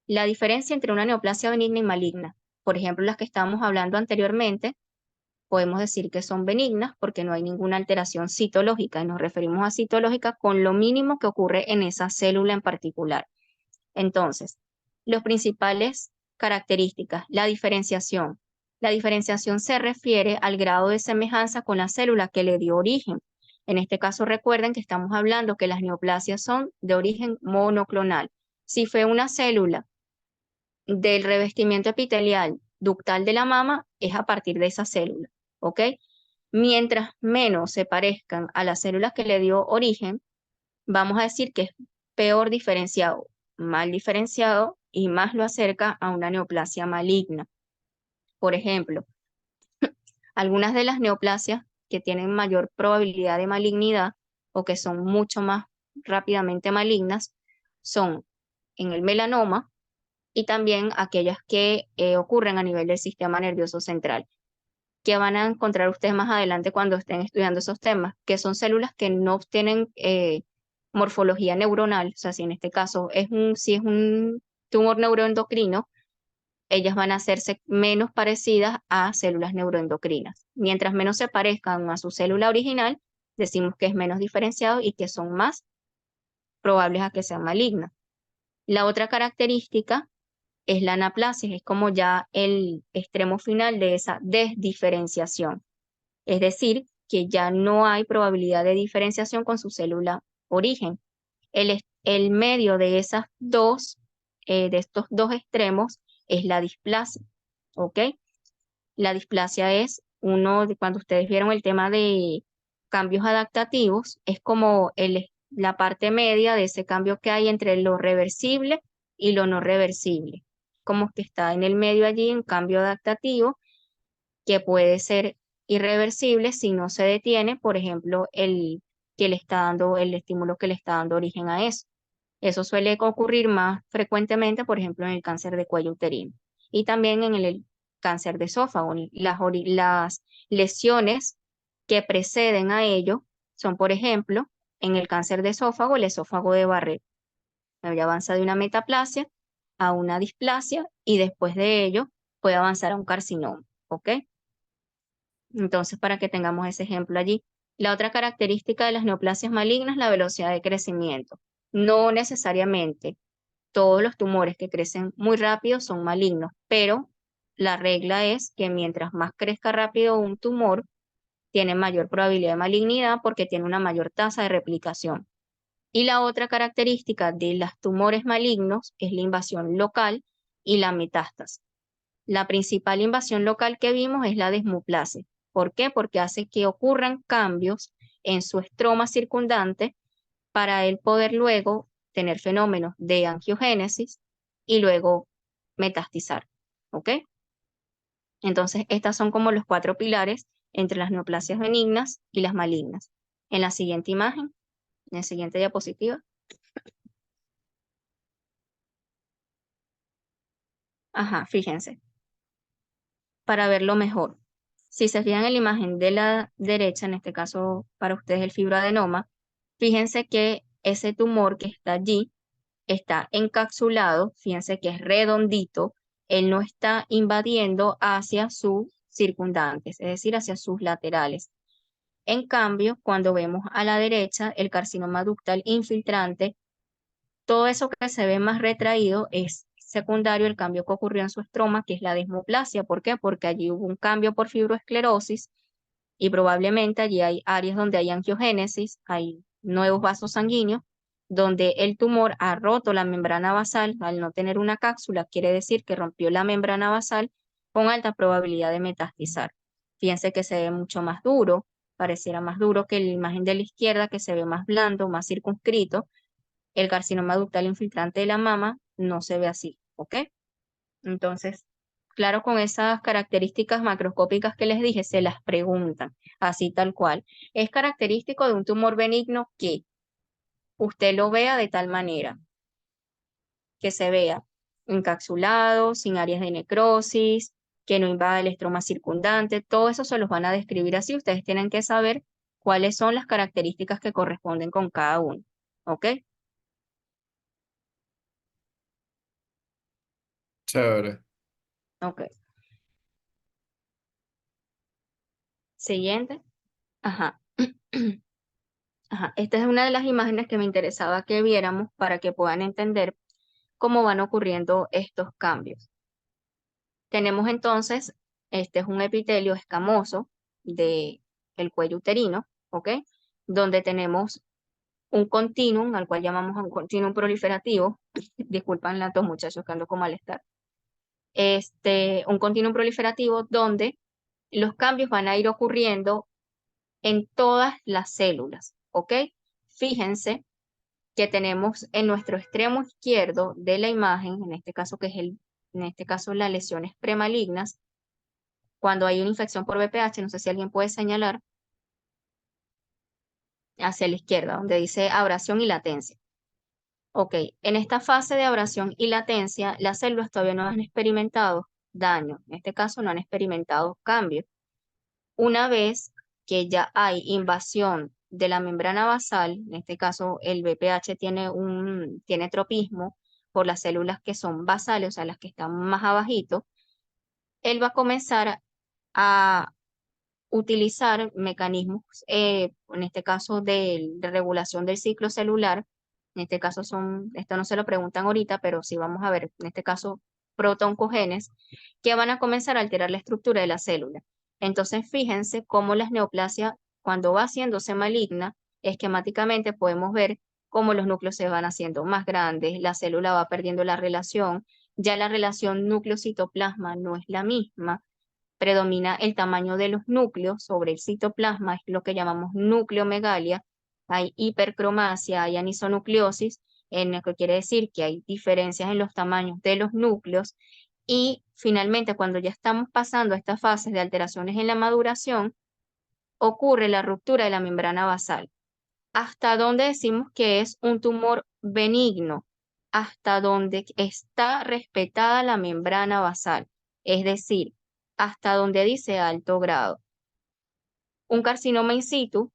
la diferencia entre una neoplasia benigna y maligna. Por ejemplo, las que estábamos hablando anteriormente, podemos decir que son benignas porque no hay ninguna alteración citológica y nos referimos a citológica con lo mínimo que ocurre en esa célula en particular. Entonces, las principales características, la diferenciación. La diferenciación se refiere al grado de semejanza con la célula que le dio origen. En este caso, recuerden que estamos hablando que las neoplasias son de origen monoclonal. Si fue una célula del revestimiento epitelial ductal de la mama, es a partir de esa célula, ¿ok? Mientras menos se parezcan a las células que le dio origen, vamos a decir que es peor diferenciado, mal diferenciado y más lo acerca a una neoplasia maligna. Por ejemplo, algunas de las neoplasias que tienen mayor probabilidad de malignidad o que son mucho más rápidamente malignas son en el melanoma y también aquellas que ocurren a nivel del sistema nervioso central, que van a encontrar ustedes más adelante cuando estén estudiando esos temas, que son células que no tienen morfología neuronal, o sea, si en este caso si es un tumor neuroendocrino, ellas van a hacerse menos parecidas a células neuroendocrinas. Mientras menos se parezcan a su célula original, decimos que es menos diferenciado y que son más probables a que sean malignas. La otra característica es la anaplasia, es como ya el extremo final de esa desdiferenciación. Es decir, que ya no hay probabilidad de diferenciación con su célula origen. El medio de de estos dos extremos es la displasia, ¿ok? La displasia es cuando ustedes vieron el tema de cambios adaptativos, es como la parte media de ese cambio que hay entre lo reversible y lo no reversible. Como que está en el medio allí un cambio adaptativo que puede ser irreversible si no se detiene, por ejemplo, el estímulo que le está dando origen a eso. Eso suele ocurrir más frecuentemente, por ejemplo, en el cáncer de cuello uterino y también en el cáncer de esófago. Las lesiones que preceden a ello son, por ejemplo, en el cáncer de esófago, el esófago de Barrett. Ya avanza de una metaplasia a una displasia y después de ello puede avanzar a un carcinoma, ¿ok? Entonces, para que tengamos ese ejemplo allí. La otra característica de las neoplasias malignas es la velocidad de crecimiento. No necesariamente todos los tumores que crecen muy rápido son malignos, pero la regla es que mientras más crezca rápido un tumor, tiene mayor probabilidad de malignidad porque tiene una mayor tasa de replicación. Y la otra característica de los tumores malignos es la invasión local y la metástasis. La principal invasión local que vimos es la desmoplasia. ¿Por qué? Porque hace que ocurran cambios en su estroma circundante para él poder luego tener fenómenos de angiogénesis y luego metastizar. ¿Ok? Entonces, estas son como los 4 pilares entre las neoplasias benignas y las malignas. En la siguiente imagen, en la siguiente diapositiva. Ajá, fíjense. Para verlo mejor. Si se fijan en la imagen de la derecha, en este caso para ustedes el fibroadenoma, fíjense que ese tumor que está allí está encapsulado, fíjense que es redondito, él no está invadiendo hacia sus circundantes, es decir, hacia sus laterales. En cambio, cuando vemos a la derecha, el carcinoma ductal infiltrante, todo eso que se ve más retraído es secundario al cambio que ocurrió en su estroma, que es la desmoplasia. ¿Por qué? Porque allí hubo un cambio por fibroesclerosis y probablemente allí hay áreas donde hay angiogénesis, hay nuevos vasos sanguíneos, donde el tumor ha roto la membrana basal. Al no tener una cápsula, quiere decir que rompió la membrana basal con alta probabilidad de metastizar. Fíjense que se ve mucho más duro, pareciera más duro que la imagen de la izquierda, que se ve más blando, más circunscrito. El carcinoma ductal infiltrante de la mama no se ve así, ¿ok? Entonces, claro, con esas características macroscópicas que les dije, se las preguntan, así tal cual. Es característico de un tumor benigno que usted lo vea de tal manera, que se vea encapsulado, sin áreas de necrosis, que no invada el estroma circundante, todo eso se los van a describir así. Ustedes tienen que saber cuáles son las características que corresponden con cada uno, ¿ok? Chévere. Ok. Siguiente. Ajá. Ajá. Esta es una de las imágenes que me interesaba que viéramos para que puedan entender cómo van ocurriendo estos cambios. Tenemos entonces, este es un epitelio escamoso del cuello uterino, ¿ok? Donde tenemos un continuum, al cual llamamos un continuum proliferativo. Disculpan los muchachos que ando con malestar. Un continuum proliferativo donde los cambios van a ir ocurriendo en todas las células, ¿ok? Fíjense que tenemos en nuestro extremo izquierdo de la imagen, en este caso en este caso las lesiones premalignas, cuando hay una infección por VPH, no sé si alguien puede señalar hacia la izquierda, donde dice abrasión y latencia. Ok, en esta fase de abrasión y latencia, las células todavía no han experimentado daño, en este caso no han experimentado cambio. Una vez que ya hay invasión de la membrana basal, en este caso el VPH tiene tropismo por las células que son basales, o sea, las que están más abajito, él va a comenzar a utilizar mecanismos, en este caso de regulación del ciclo celular. En este caso esto no se lo preguntan ahorita, pero sí vamos a ver, en este caso, protoncogenes, que van a comenzar a alterar la estructura de la célula. Entonces, fíjense cómo la neoplasia, cuando va haciéndose maligna, esquemáticamente podemos ver cómo los núcleos se van haciendo más grandes, la célula va perdiendo la relación, ya la relación núcleo-citoplasma no es la misma, predomina el tamaño de los núcleos sobre el citoplasma, es lo que llamamos nucleomegalia, hay hipercromasia, hay anisonucleosis, en lo que quiere decir que hay diferencias en los tamaños de los núcleos, y finalmente cuando ya estamos pasando a estas fases de alteraciones en la maduración, ocurre la ruptura de la membrana basal. ¿Hasta dónde decimos que es un tumor benigno? Hasta donde está respetada la membrana basal, es decir, hasta donde dice alto grado. Un carcinoma in situ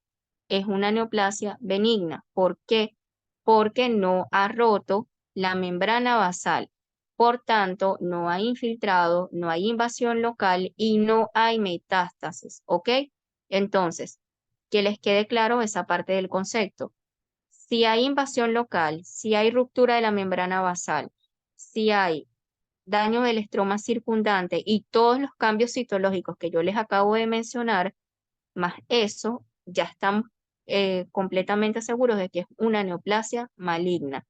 es una neoplasia benigna. ¿Por qué? Porque no ha roto la membrana basal. Por tanto, no hay infiltrado, no hay invasión local y no hay metástasis, ¿ok? Entonces, que les quede claro esa parte del concepto. Si hay invasión local, si hay ruptura de la membrana basal, si hay daño del estroma circundante y todos los cambios citológicos que yo les acabo de mencionar, más eso, ya estamos completamente seguros de que es una neoplasia maligna.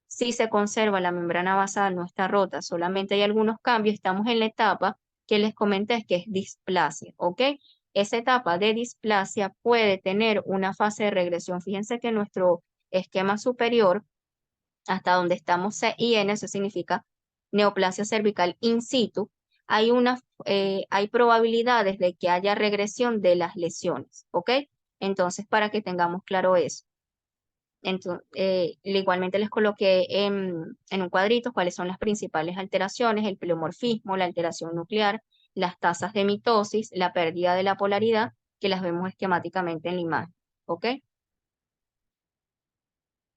Si se conserva la membrana basal, no está rota, solamente hay algunos cambios, estamos en la etapa que les comenté que es displasia, ¿ok? Esa etapa de displasia puede tener una fase de regresión. Fíjense que nuestro esquema superior, hasta donde estamos C y N, eso significa neoplasia cervical in situ, hay probabilidades de que haya regresión de las lesiones, ¿ok? Entonces, para que tengamos claro eso. Entonces, igualmente les coloqué en un cuadrito cuáles son las principales alteraciones: el pleomorfismo, la alteración nuclear, las tasas de mitosis, la pérdida de la polaridad, que las vemos esquemáticamente en la imagen, ¿ok?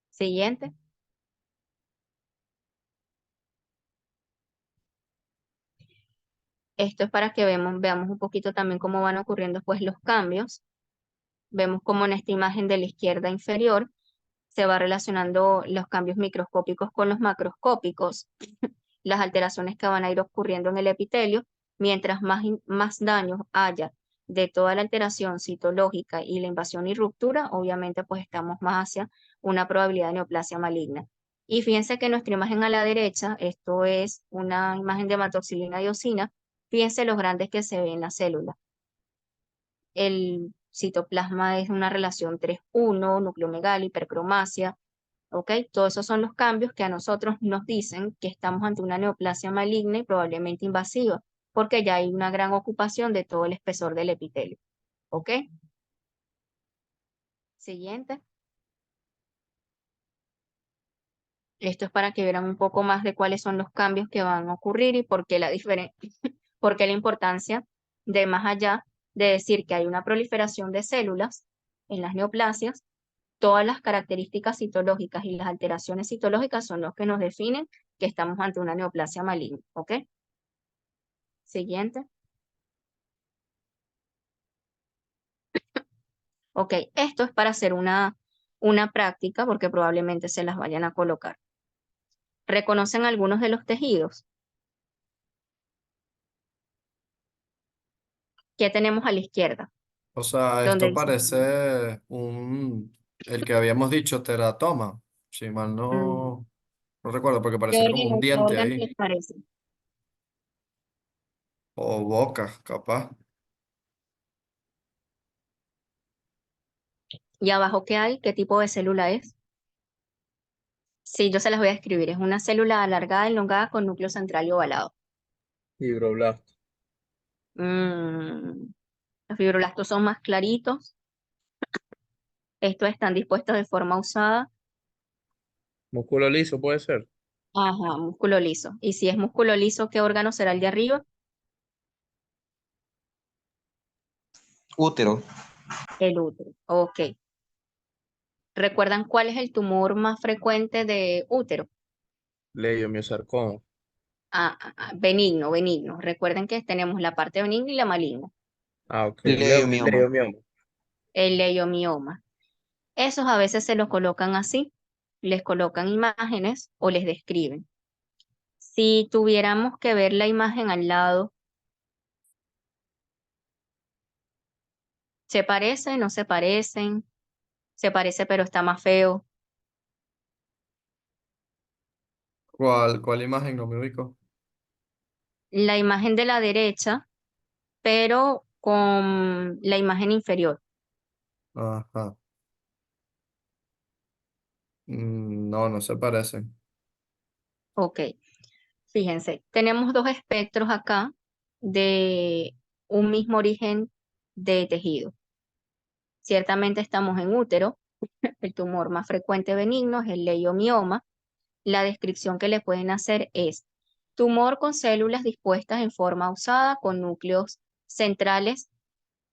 Siguiente. Esto es para que veamos un poquito también cómo van ocurriendo pues los cambios. Vemos como en esta imagen de la izquierda inferior se va relacionando los cambios microscópicos con los macroscópicos, las alteraciones que van a ir ocurriendo en el epitelio, mientras más daños haya de toda la alteración citológica y la invasión y ruptura, obviamente pues estamos más hacia una probabilidad de neoplasia maligna. Y fíjense que nuestra imagen a la derecha, esto es una imagen de hematoxilina diosina, fíjense los grandes que se ven en la célula. El citoplasma es una relación 3:1, nucleomegalia, hipercromasia, ¿ok? Todos esos son los cambios que a nosotros nos dicen que estamos ante una neoplasia maligna y probablemente invasiva, porque ya hay una gran ocupación de todo el espesor del epitelio, ¿ok? Siguiente. Esto es para que vieran un poco más de cuáles son los cambios que van a ocurrir y por qué por qué la importancia de, más allá de decir que hay una proliferación de células en las neoplasias, todas las características citológicas y las alteraciones citológicas son los que nos definen que estamos ante una neoplasia maligna, ¿ok? Siguiente. Ok, esto es para hacer una práctica porque probablemente se las vayan a colocar. ¿Reconocen algunos de los tejidos? ¿Qué tenemos a la izquierda? O sea, Donde esto dice, parece el que habíamos dicho, teratoma. Si mal mm, no recuerdo, porque ¿qué pareciera como un qué diente órgano ahí. les parece? O boca, capaz. ¿Y abajo qué hay? ¿Qué tipo de célula es? Sí, yo se las voy a escribir. Es una célula alargada, elongada con núcleo central y ovalado. Fibroblasto. Mm, los fibroblastos son más claritos. Estos están dispuestos de forma usada. Músculo liso puede ser. Ajá, músculo liso. Y si es músculo liso, ¿qué órgano será el de arriba? Útero. El útero. Ok. ¿Recuerdan cuál es el tumor más frecuente de útero? Leiomiosarcoma. Benigno, benigno. Recuerden que tenemos la parte benigna y la maligna. Ah, ok. Leiomioma. Leiomioma. El leiomioma. Esos a veces se los colocan así, les colocan imágenes o les describen. Si tuviéramos que ver la imagen al lado, ¿se parece? ¿No se parecen? Se parece pero está más feo. ¿Cuál imagen? No me ubico. La imagen de la derecha, pero con la imagen inferior. Ajá. No, no se parecen. Ok, fíjense, tenemos dos espectros acá de un mismo origen de tejido. Ciertamente estamos en útero. El tumor más frecuente benigno es el leiomioma. La descripción que le pueden hacer es tumor con células dispuestas en forma usada con núcleos centrales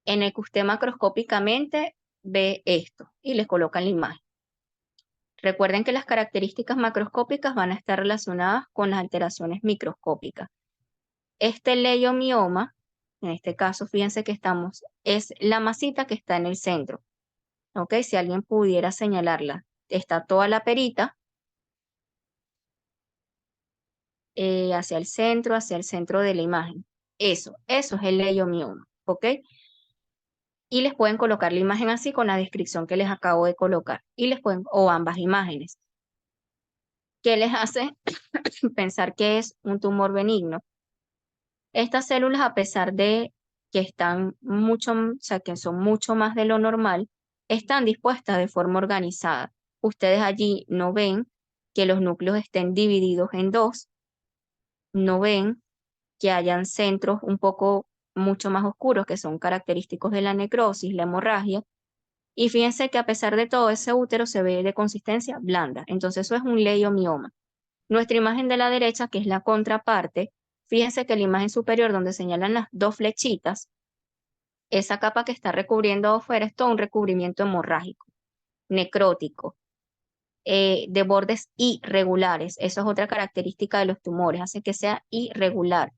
en el que usted macroscópicamente ve esto y les colocan la imagen. Recuerden que las características macroscópicas van a estar relacionadas con las alteraciones microscópicas. Este leiomioma, en este caso, fíjense que es la masita que está en el centro. ¿Ok? Si alguien pudiera señalarla, está toda la perita hacia el centro de la imagen. Eso es el leiomioma. ¿Ok? Y les pueden colocar la imagen así con la descripción que les acabo de colocar. O ambas imágenes. ¿Qué les hace pensar que es un tumor benigno? Estas células, a pesar de que están mucho, o sea, que son mucho más de lo normal, están dispuestas de forma organizada. Ustedes allí no ven que los núcleos estén divididos en dos, no ven que hayan centros un poco mucho más oscuros que son característicos de la necrosis, la hemorragia. Y fíjense que a pesar de todo, ese útero se ve de consistencia blanda. Entonces eso es un leiomioma. Nuestra imagen de la derecha, que es la contraparte, fíjense que la imagen superior donde señalan las dos flechitas, esa capa que está recubriendo afuera es todo un recubrimiento hemorrágico, necrótico, de bordes irregulares. Eso es otra característica de los tumores, hace que sea irregular.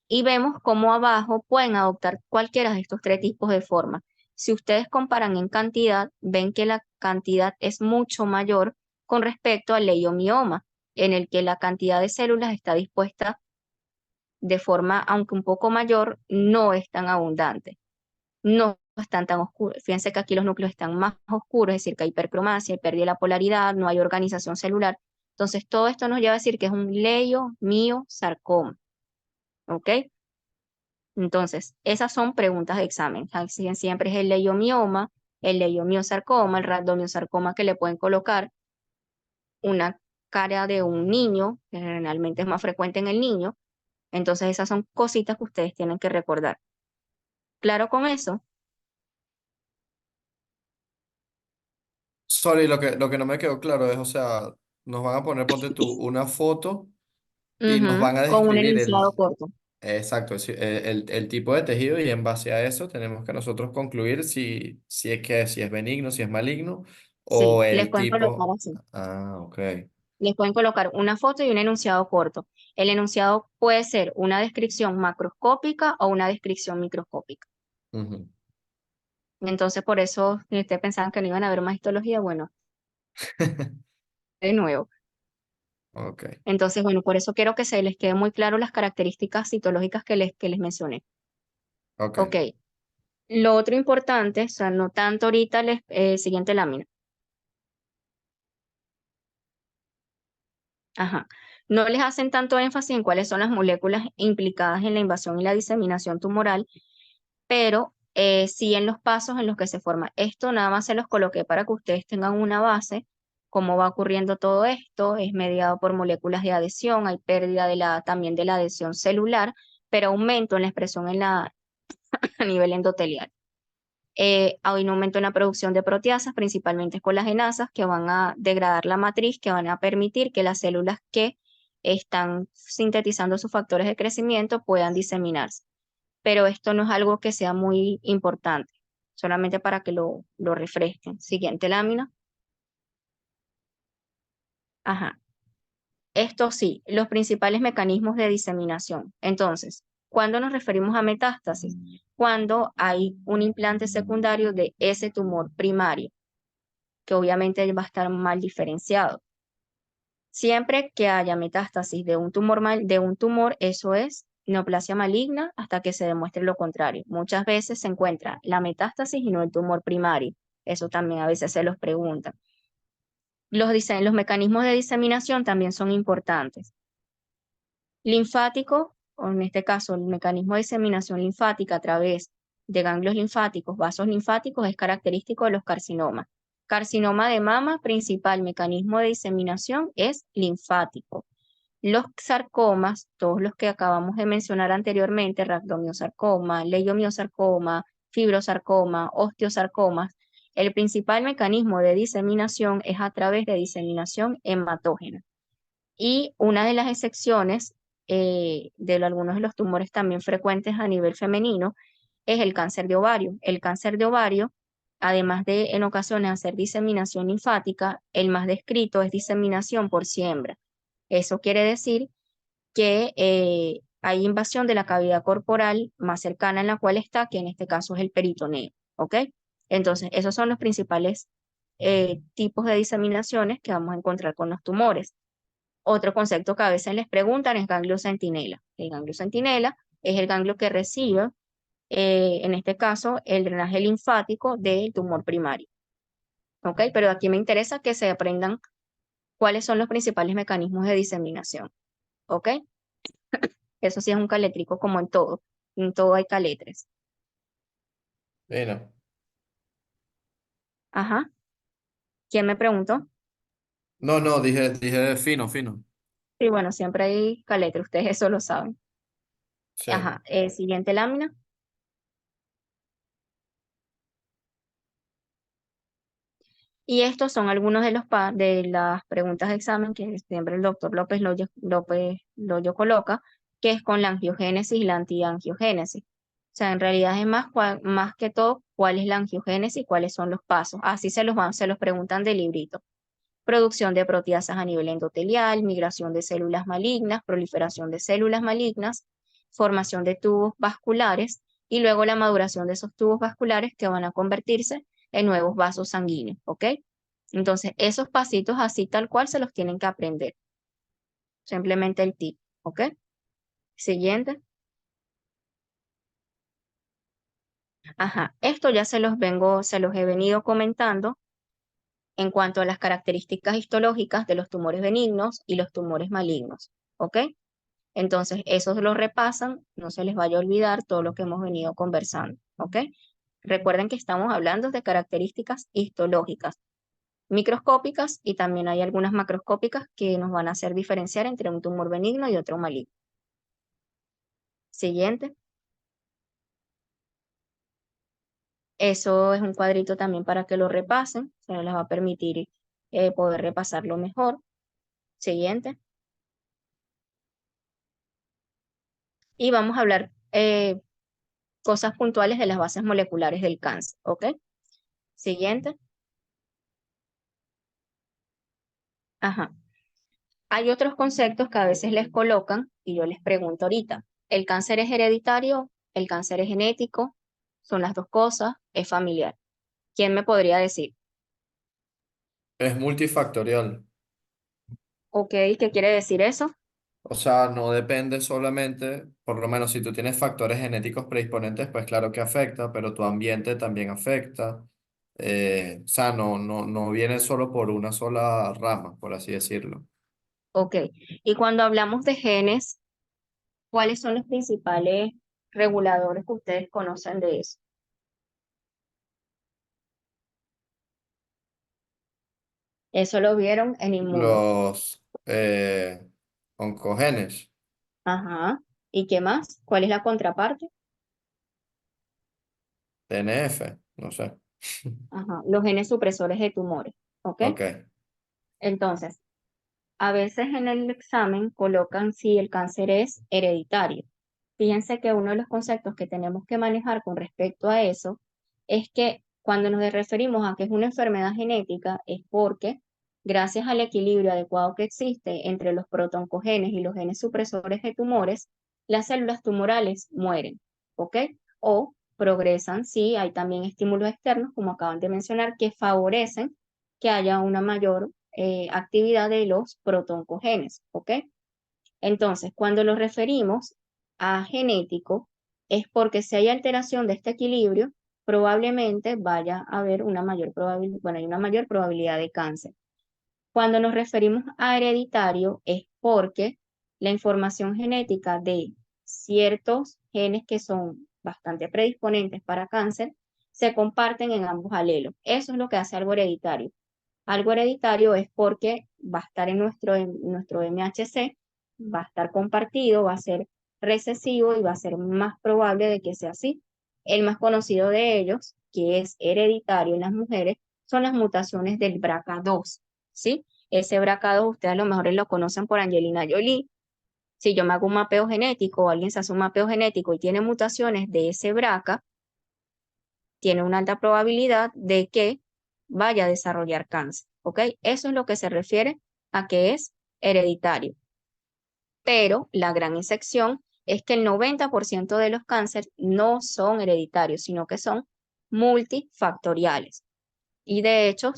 Y vemos cómo abajo pueden adoptar cualquiera de estos tres tipos de forma. Si ustedes comparan en cantidad, ven que la cantidad es mucho mayor con respecto al leiomioma, en el que la cantidad de células está dispuesta de forma, aunque un poco mayor, no es tan abundante, no están tan oscuros. Fíjense que aquí los núcleos están más oscuros, es decir, que hay hipercromasia, hay pérdida de la polaridad, no hay organización celular. Entonces, todo esto nos lleva a decir que es un leiomiosarcoma. ¿Ok? Entonces, esas son preguntas de examen. Así siempre es el leiomioma, el leiomiosarcoma, el rhabdomiosarcoma que le pueden colocar una cara de un niño, que generalmente es más frecuente en el niño. Entonces, esas son cositas que ustedes tienen que recordar. ¿Claro con eso? Sorry, lo que no me quedó claro es, o sea, nos van a poner, ponte tú, una foto y nos Ujú, van a con un describir enunciado corto. exacto, el tipo de tejido y en base a eso tenemos que nosotros concluir si es benigno, si es maligno o Sí, les el pueden colocar tipo. así. Ah, ok. Les pueden colocar una foto y un enunciado corto. El enunciado puede ser una descripción macroscópica o una descripción microscópica. Ujú. Entonces, por eso, si ustedes pensaban que no iban a ver más histología, bueno, de nuevo. Ok, Entonces, bueno, por eso quiero que se les quede muy claro las características citológicas que les mencioné. ok. Ok. Lo otro importante, o sea, no tanto ahorita, siguiente lámina. Ajá. No les hacen tanto énfasis en cuáles son las moléculas implicadas en la invasión y la diseminación tumoral, pero sí en los pasos en los que se forma. Esto nada más se los coloqué para que ustedes tengan una base, cómo va ocurriendo todo esto, es mediado por moléculas de adhesión, hay pérdida también de la adhesión celular, pero aumento en la expresión a nivel endotelial. Hay un aumento en la producción de proteasas, principalmente colagenasas, que van a degradar la matriz, que van a permitir que las células que están sintetizando sus factores de crecimiento puedan diseminarse. Pero esto no es algo que sea muy importante, solamente para que lo refresquen. Siguiente lámina. Ajá. Esto sí, los principales mecanismos de diseminación. Entonces, ¿cuándo nos referimos a metástasis? Cuando hay un implante secundario de ese tumor primario, que obviamente va a estar mal diferenciado. Siempre que haya metástasis de un tumor, eso es neoplasia maligna hasta que se demuestre lo contrario. Muchas veces se encuentra la metástasis y no el tumor primario. Eso también a veces se los preguntan. Los mecanismos de diseminación también son importantes. Linfático, o en este caso el mecanismo de diseminación linfática a través de ganglios linfáticos, vasos linfáticos, es característico de los carcinomas. Carcinoma de mama, principal mecanismo de diseminación es linfático. Los sarcomas, todos los que acabamos de mencionar anteriormente, rhabdomiosarcoma, leiomiosarcoma, fibrosarcoma, osteosarcomas, el principal mecanismo de diseminación es a través de diseminación hematógena. Y una de las excepciones de algunos de los tumores también frecuentes a nivel femenino es el cáncer de ovario. El cáncer de ovario, además de en ocasiones hacer diseminación linfática, el más descrito es diseminación por siembra. Eso quiere decir que hay invasión de la cavidad corporal más cercana en la cual está, que en este caso es el peritoneo, ¿ok? Entonces, esos son los principales tipos de diseminaciones que vamos a encontrar con los tumores. Otro concepto que a veces les preguntan es ganglio centinela. El ganglio centinela es el ganglio que recibe, en este caso, el drenaje linfático del tumor primario. ¿Ok? Pero aquí me interesa que se aprendan cuáles son los principales mecanismos de diseminación. ¿Ok? Eso sí es un caletrico como en todo hay caletres. Mira. Ajá. ¿Quién me preguntó? No, no, dije fino, fino. Sí, bueno, siempre hay caletres, ustedes eso lo saben. Sí. Ajá. Siguiente lámina. Y estos son algunos de las preguntas de examen que siempre el doctor Loyo coloca, que es con la angiogénesis y la antiangiogénesis. O sea, en realidad es más que todo cuál es la angiogénesis y cuáles son los pasos. Así se los preguntan del librito. Producción de proteasas a nivel endotelial, migración de células malignas, proliferación de células malignas, formación de tubos vasculares y luego la maduración de esos tubos vasculares que van a convertirse en nuevos vasos sanguíneos, ¿ok? Entonces, esos pasitos así tal cual se los tienen que aprender. Simplemente el tip, ¿ok? Siguiente. Ajá, esto ya se los he venido comentando en cuanto a las características histológicas de los tumores benignos y los tumores malignos, ¿ok? Entonces, esos lo repasan, no se les vaya a olvidar todo lo que hemos venido conversando, ¿ok? Recuerden que estamos hablando de características histológicas, microscópicas y también hay algunas macroscópicas que nos van a hacer diferenciar entre un tumor benigno y otro maligno. Siguiente. Eso es un cuadrito también para que lo repasen, se les va a permitir poder repasarlo mejor. Siguiente. Y vamos a hablar cosas puntuales de las bases moleculares del cáncer, ¿ok? Siguiente. Ajá. Hay otros conceptos que a veces les colocan y yo les pregunto ahorita, ¿el cáncer es hereditario? ¿El cáncer es genético? ¿Son las dos cosas? ¿Es familiar? ¿Quién me podría decir? Es multifactorial. Ok, ¿qué quiere decir eso? O sea, no depende solamente, por lo menos si tú tienes factores genéticos predisponentes, pues claro que afecta, pero tu ambiente también afecta. O sea, no viene solo por una sola rama, por así decirlo. Ok, y cuando hablamos de genes, ¿cuáles son los principales reguladores que ustedes conocen de eso? Eso lo vieron en inmuno. Los oncogenes, Ajá. ¿Y qué más? ¿Cuál es la contraparte? TNF, no sé. Ajá. Los genes supresores de tumores. ¿Ok? Ok. Entonces, a veces en el examen colocan si el cáncer es hereditario. Fíjense que uno de los conceptos que tenemos que manejar con respecto a eso es que cuando nos referimos a que es una enfermedad genética es porque Gracias al equilibrio adecuado que existe entre los protoncogenes y los genes supresores de tumores, las células tumorales mueren, ¿ok? O progresan si hay también estímulos externos, como acaban de mencionar, que favorecen que haya una mayor actividad de los protoncogenes, ¿ok? Entonces, cuando nos referimos a genético, es porque si hay alteración de este equilibrio, probablemente vaya a haber una mayor probabilidad, bueno, hay una mayor probabilidad de cáncer. Cuando nos referimos a hereditario, es porque la información genética de ciertos genes que son bastante predisponentes para cáncer se comparten en ambos alelos. Eso es lo que hace algo hereditario. Algo hereditario es porque va a estar en nuestro MHC, va a estar compartido, va a ser recesivo y va a ser más probable de que sea así. El más conocido de ellos, que es hereditario en las mujeres, son las mutaciones del BRCA2, ¿sí? Ese BRCA2 ustedes a lo mejor lo conocen por Angelina Jolie. Si yo me hago un mapeo genético o alguien se hace un mapeo genético y tiene mutaciones de ese BRCA, tiene una alta probabilidad de que vaya a desarrollar cáncer, ¿ok? Eso es lo que se refiere a que es hereditario. Pero la gran excepción es que el 90% de los cánceres no son hereditarios, sino que son multifactoriales. Y de hecho,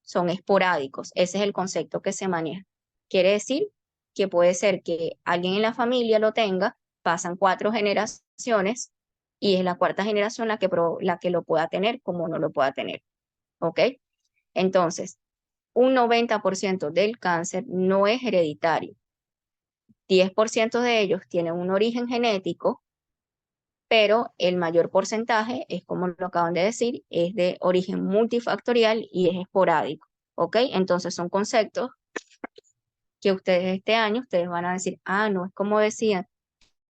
son esporádicos. Ese es el concepto que se maneja. Quiere decir que puede ser que alguien en la familia lo tenga, pasan 4 generaciones y es la cuarta generación la que lo pueda tener como no lo pueda tener. ¿Ok? Entonces, un 90% del cáncer no es hereditario. 10% de ellos tienen un origen genético, pero el mayor porcentaje es, como lo acaban de decir, es de origen multifactorial y es esporádico. ¿Ok? Entonces son conceptos que ustedes este año, ustedes van a decir, ah, no, es como decían,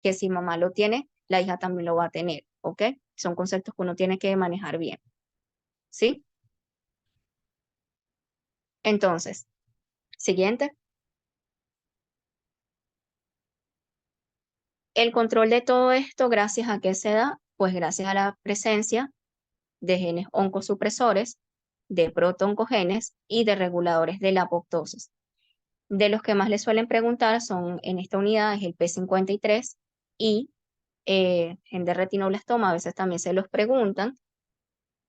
que si mamá lo tiene, la hija también lo va a tener. ¿Ok? Son conceptos que uno tiene que manejar bien. ¿Sí? Entonces, siguiente. El control de todo esto, ¿gracias a qué se da? Pues gracias a la presencia de genes oncosupresores, de protoncogenes y de reguladores de la apoptosis. De los que más les suelen preguntar son en esta unidad es el P53 y gen de retinoblastoma, a veces también se los preguntan,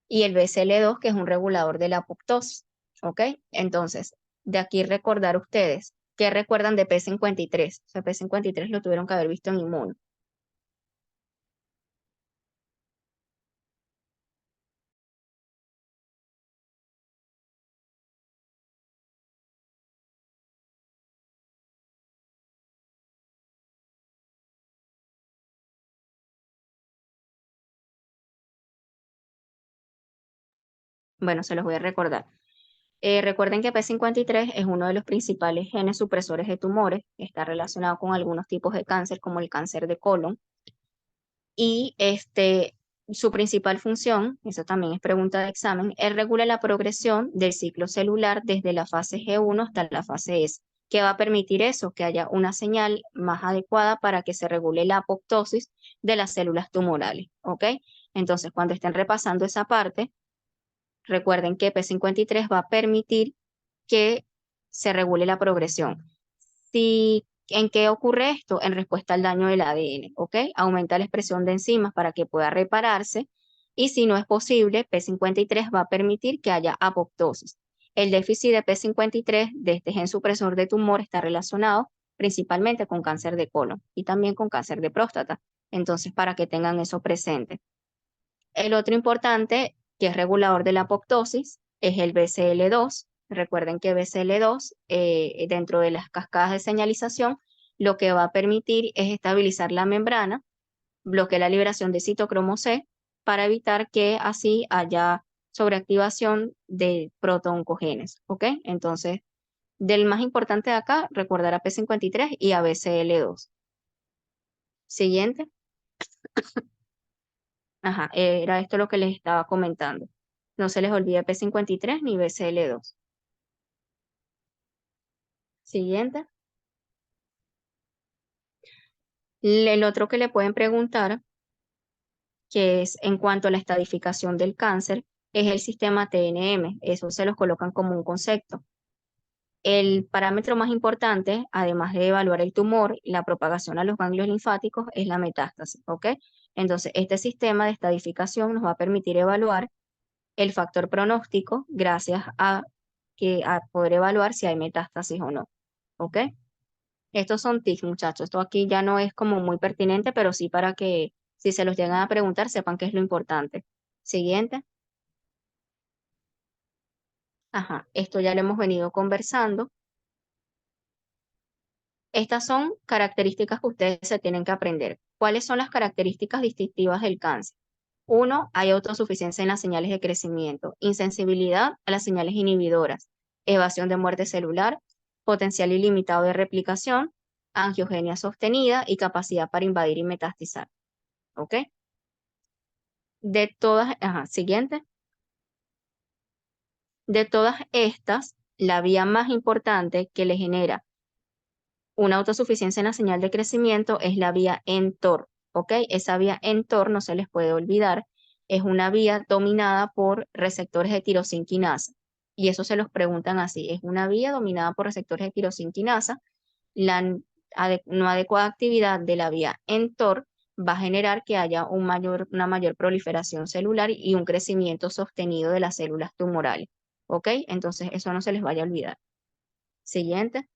y el BCL2, que es un regulador de la apoptosis. ¿Ok? Entonces, de aquí recordar ustedes, ¿qué recuerdan de P53? O sea, P53 lo tuvieron que haber visto en inmuno. Bueno, se los voy a recordar. Recuerden que P53 es uno de los principales genes supresores de tumores, está relacionado con algunos tipos de cáncer como el cáncer de colon y su principal función, eso también es pregunta de examen, es regular la progresión del ciclo celular desde la fase G1 hasta la fase S. ¿Qué va a permitir eso? Que haya una señal más adecuada para que se regule la apoptosis de las células tumorales, ¿ok? Entonces, cuando estén repasando esa parte, recuerden que P53 va a permitir que se regule la progresión. ¿En qué ocurre esto? En respuesta al daño del ADN, ¿ok? Aumenta la expresión de enzimas para que pueda repararse y si no es posible, P53 va a permitir que haya apoptosis. El déficit de P53 de este gen supresor de tumor está relacionado principalmente con cáncer de colon y también con cáncer de próstata. Entonces, para que tengan eso presente. El otro importante, que es regulador de la apoptosis, es el BCL2. Recuerden que BCL2, dentro de las cascadas de señalización, lo que va a permitir es estabilizar la membrana, bloquear la liberación de citocromo C, para evitar que así haya sobreactivación de protooncogenes. ¿Ok? Entonces, del más importante de acá, recordar a P53 y a BCL2. Siguiente. Ajá, era esto lo que les estaba comentando. No se les olvide P53 ni BCL2. Siguiente. El otro que le pueden preguntar, que es en cuanto a la estadificación del cáncer, es el sistema TNM. Eso se los colocan como un concepto. el parámetro más importante, además de evaluar el tumor, la propagación a los ganglios linfáticos, es la metástasis, ¿ok? Entonces, este sistema de estadificación nos va a permitir evaluar el factor pronóstico gracias a poder evaluar si hay metástasis o no, ¿ok? Estos son tips, muchachos. Esto aquí ya no es como muy pertinente, pero sí para que si se los llegan a preguntar, sepan qué es lo importante. Siguiente. Ajá, esto ya lo hemos venido conversando. Estas son características que ustedes se tienen que aprender. ¿Cuáles son las características distintivas del cáncer? Uno, hay autosuficiencia en las señales de crecimiento, insensibilidad a las señales inhibidoras, evasión de muerte celular, potencial ilimitado de replicación, angiogenia sostenida y capacidad para invadir y metastizar. ¿Ok? De todas, ajá, siguiente. De todas estas, la vía más importante que le genera una autosuficiencia en la señal de crecimiento es la vía mTOR, ¿ok? Esa vía mTOR no se les puede olvidar, es una vía dominada por receptores de tirosina quinasa, y eso se los preguntan así, es una vía dominada por receptores de tirosina quinasa, la no adecuada actividad de la vía mTOR va a generar que haya una mayor proliferación celular y un crecimiento sostenido de las células tumorales, ¿ok? Entonces eso no se les vaya a olvidar. Siguiente.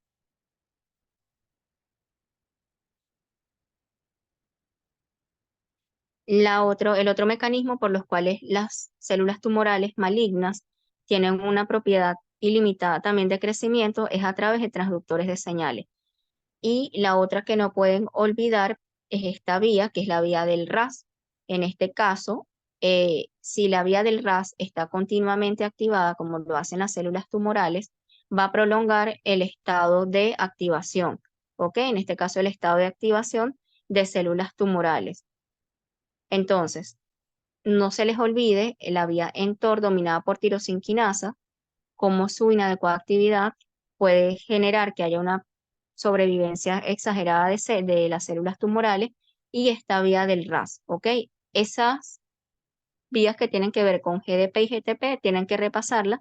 El otro mecanismo por los cuales las células tumorales malignas tienen una propiedad ilimitada también de crecimiento es a través de transductores de señales. Y la otra que no pueden olvidar es esta vía, que es la vía del RAS. En este caso, si la vía del RAS está continuamente activada, como lo hacen las células tumorales, va a prolongar el estado de activación, ¿ok? En este caso, el estado de activación de células tumorales. Entonces, no se les olvide la vía mTOR dominada por tirosina quinasa, como su inadecuada actividad puede generar que haya una sobrevivencia exagerada de las células tumorales y esta vía del RAS, ¿ok? Esas vías que tienen que ver con GDP y GTP tienen que repasarlas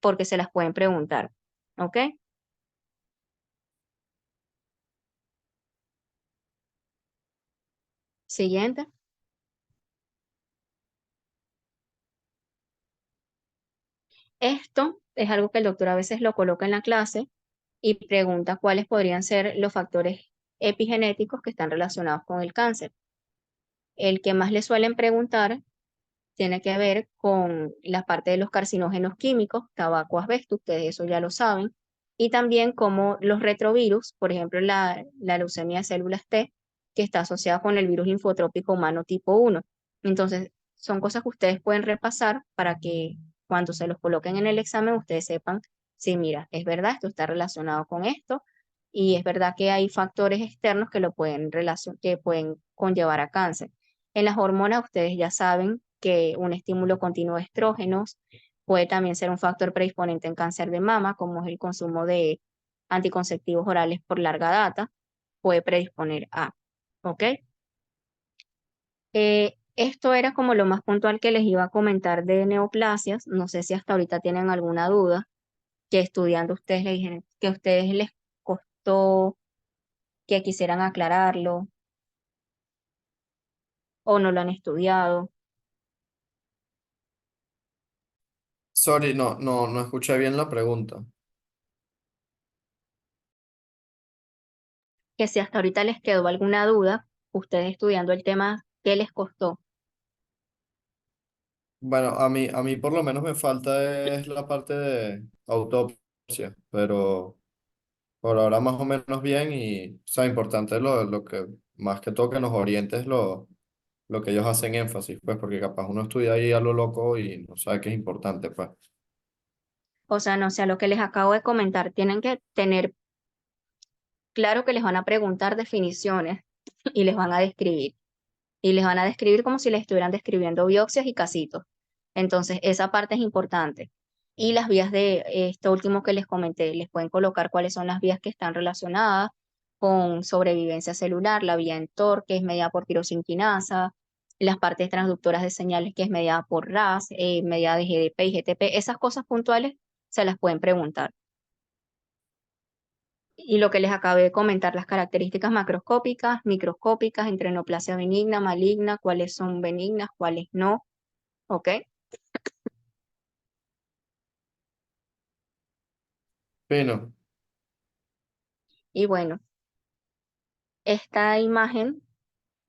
porque se las pueden preguntar, ¿ok? Siguiente. Esto es algo que el doctor a veces lo coloca en la clase y pregunta cuáles podrían ser los factores epigenéticos que están relacionados con el cáncer. El que más le suelen preguntar tiene que ver con la parte de los carcinógenos químicos, tabaco, asbesto, ustedes eso ya lo saben, y también como los retrovirus, por ejemplo, la leucemia de células T, que está asociada con el virus linfotrópico humano tipo 1. Entonces, son cosas que ustedes pueden repasar para que cuando se los coloquen en el examen, ustedes sepan, sí, mira, es verdad, esto está relacionado con esto, y es verdad que hay factores externos que que pueden conllevar a cáncer. En las hormonas, ustedes ya saben que un estímulo continuo de estrógenos puede también ser un factor predisponente en cáncer de mama, como es el consumo de anticonceptivos orales por larga data, puede predisponer a, ¿ok? Esto era como lo más puntual que les iba a comentar de neoplasias. No sé si hasta ahorita tienen alguna duda, que estudiando ustedes les dijeron que a ustedes les costó, que quisieran aclararlo o no lo han estudiado. Sorry, no escuché bien la pregunta. Que si hasta ahorita les quedó alguna duda, ustedes estudiando el tema, ¿qué les costó? Bueno, a mí por lo menos me falta es la parte de autopsia, pero por ahora más o menos bien y, o sea, importante lo que, más que todo que nos oriente es lo que ellos hacen énfasis, pues, porque capaz uno estudia ahí a lo loco y no sabe que es importante, pues. O sea, no sé, a lo que les acabo de comentar, tienen que tener claro que les van a preguntar definiciones y les van a describir. Y les van a describir como si les estuvieran describiendo biopsias y casitos. Entonces, esa parte es importante. Y las vías de esto último que les comenté, les pueden colocar cuáles son las vías que están relacionadas con sobrevivencia celular, la vía mTOR, que es mediada por tirosina quinasa, las partes transductoras de señales, que es mediada por RAS, mediada de GDP y GTP. Esas cosas puntuales se las pueden preguntar. Y lo que les acabé de comentar, las características macroscópicas, microscópicas, entre neoplasia benigna, maligna, cuáles son benignas, cuáles no, ¿ok? Fino. Y bueno, esta imagen,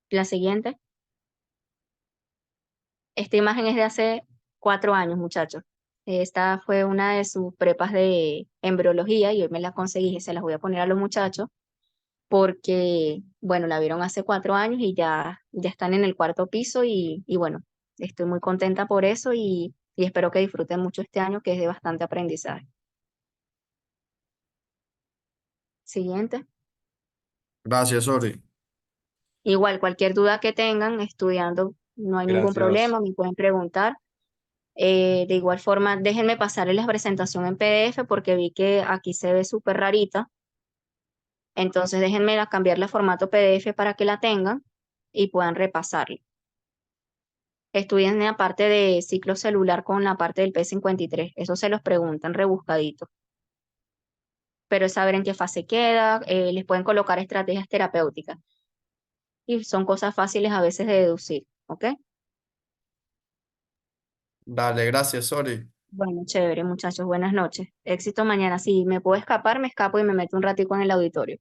la siguiente, esta imagen es de hace 4 años, muchachos. Esta fue una de sus prepas de embriología y hoy me la conseguí y se las voy a poner a los muchachos porque, bueno, la vieron hace 4 años y ya están en el cuarto piso y bueno, estoy muy contenta por eso y espero que disfruten mucho este año que es de bastante aprendizaje. Siguiente. Gracias, Ori. Igual, cualquier duda que tengan estudiando, no hay ningún Gracias. problema, me pueden preguntar. De igual forma, déjenme pasarles la presentación en PDF porque vi que aquí se ve súper rarita. Entonces, déjenme cambiar la formato PDF para que la tengan y puedan repasarla. Estudien la parte de ciclo celular con la parte del P53. Eso se los preguntan rebuscadito. Pero es saber en qué fase queda, les pueden colocar estrategias terapéuticas. Y son cosas fáciles a veces de deducir, ¿ok? Dale, gracias, Ori. Bueno, chévere, muchachos. Buenas noches. Éxito mañana. Si me puedo escapar, me escapo y me meto un ratico en el auditorio.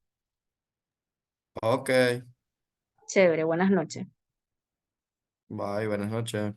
Ok. Chévere, buenas noches. Bye, buenas noches.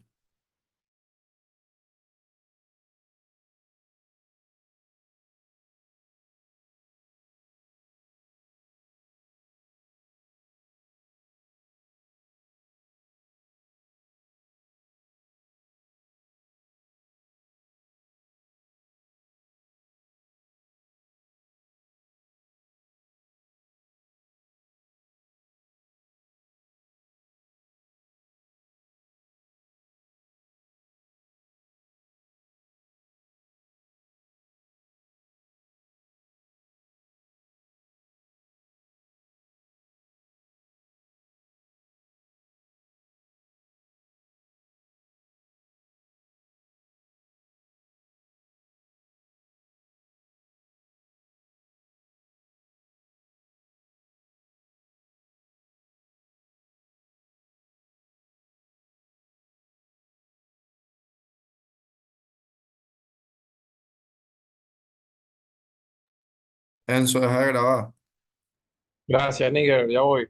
Enzo, deja de grabar. Gracias, Nigger. Ya voy.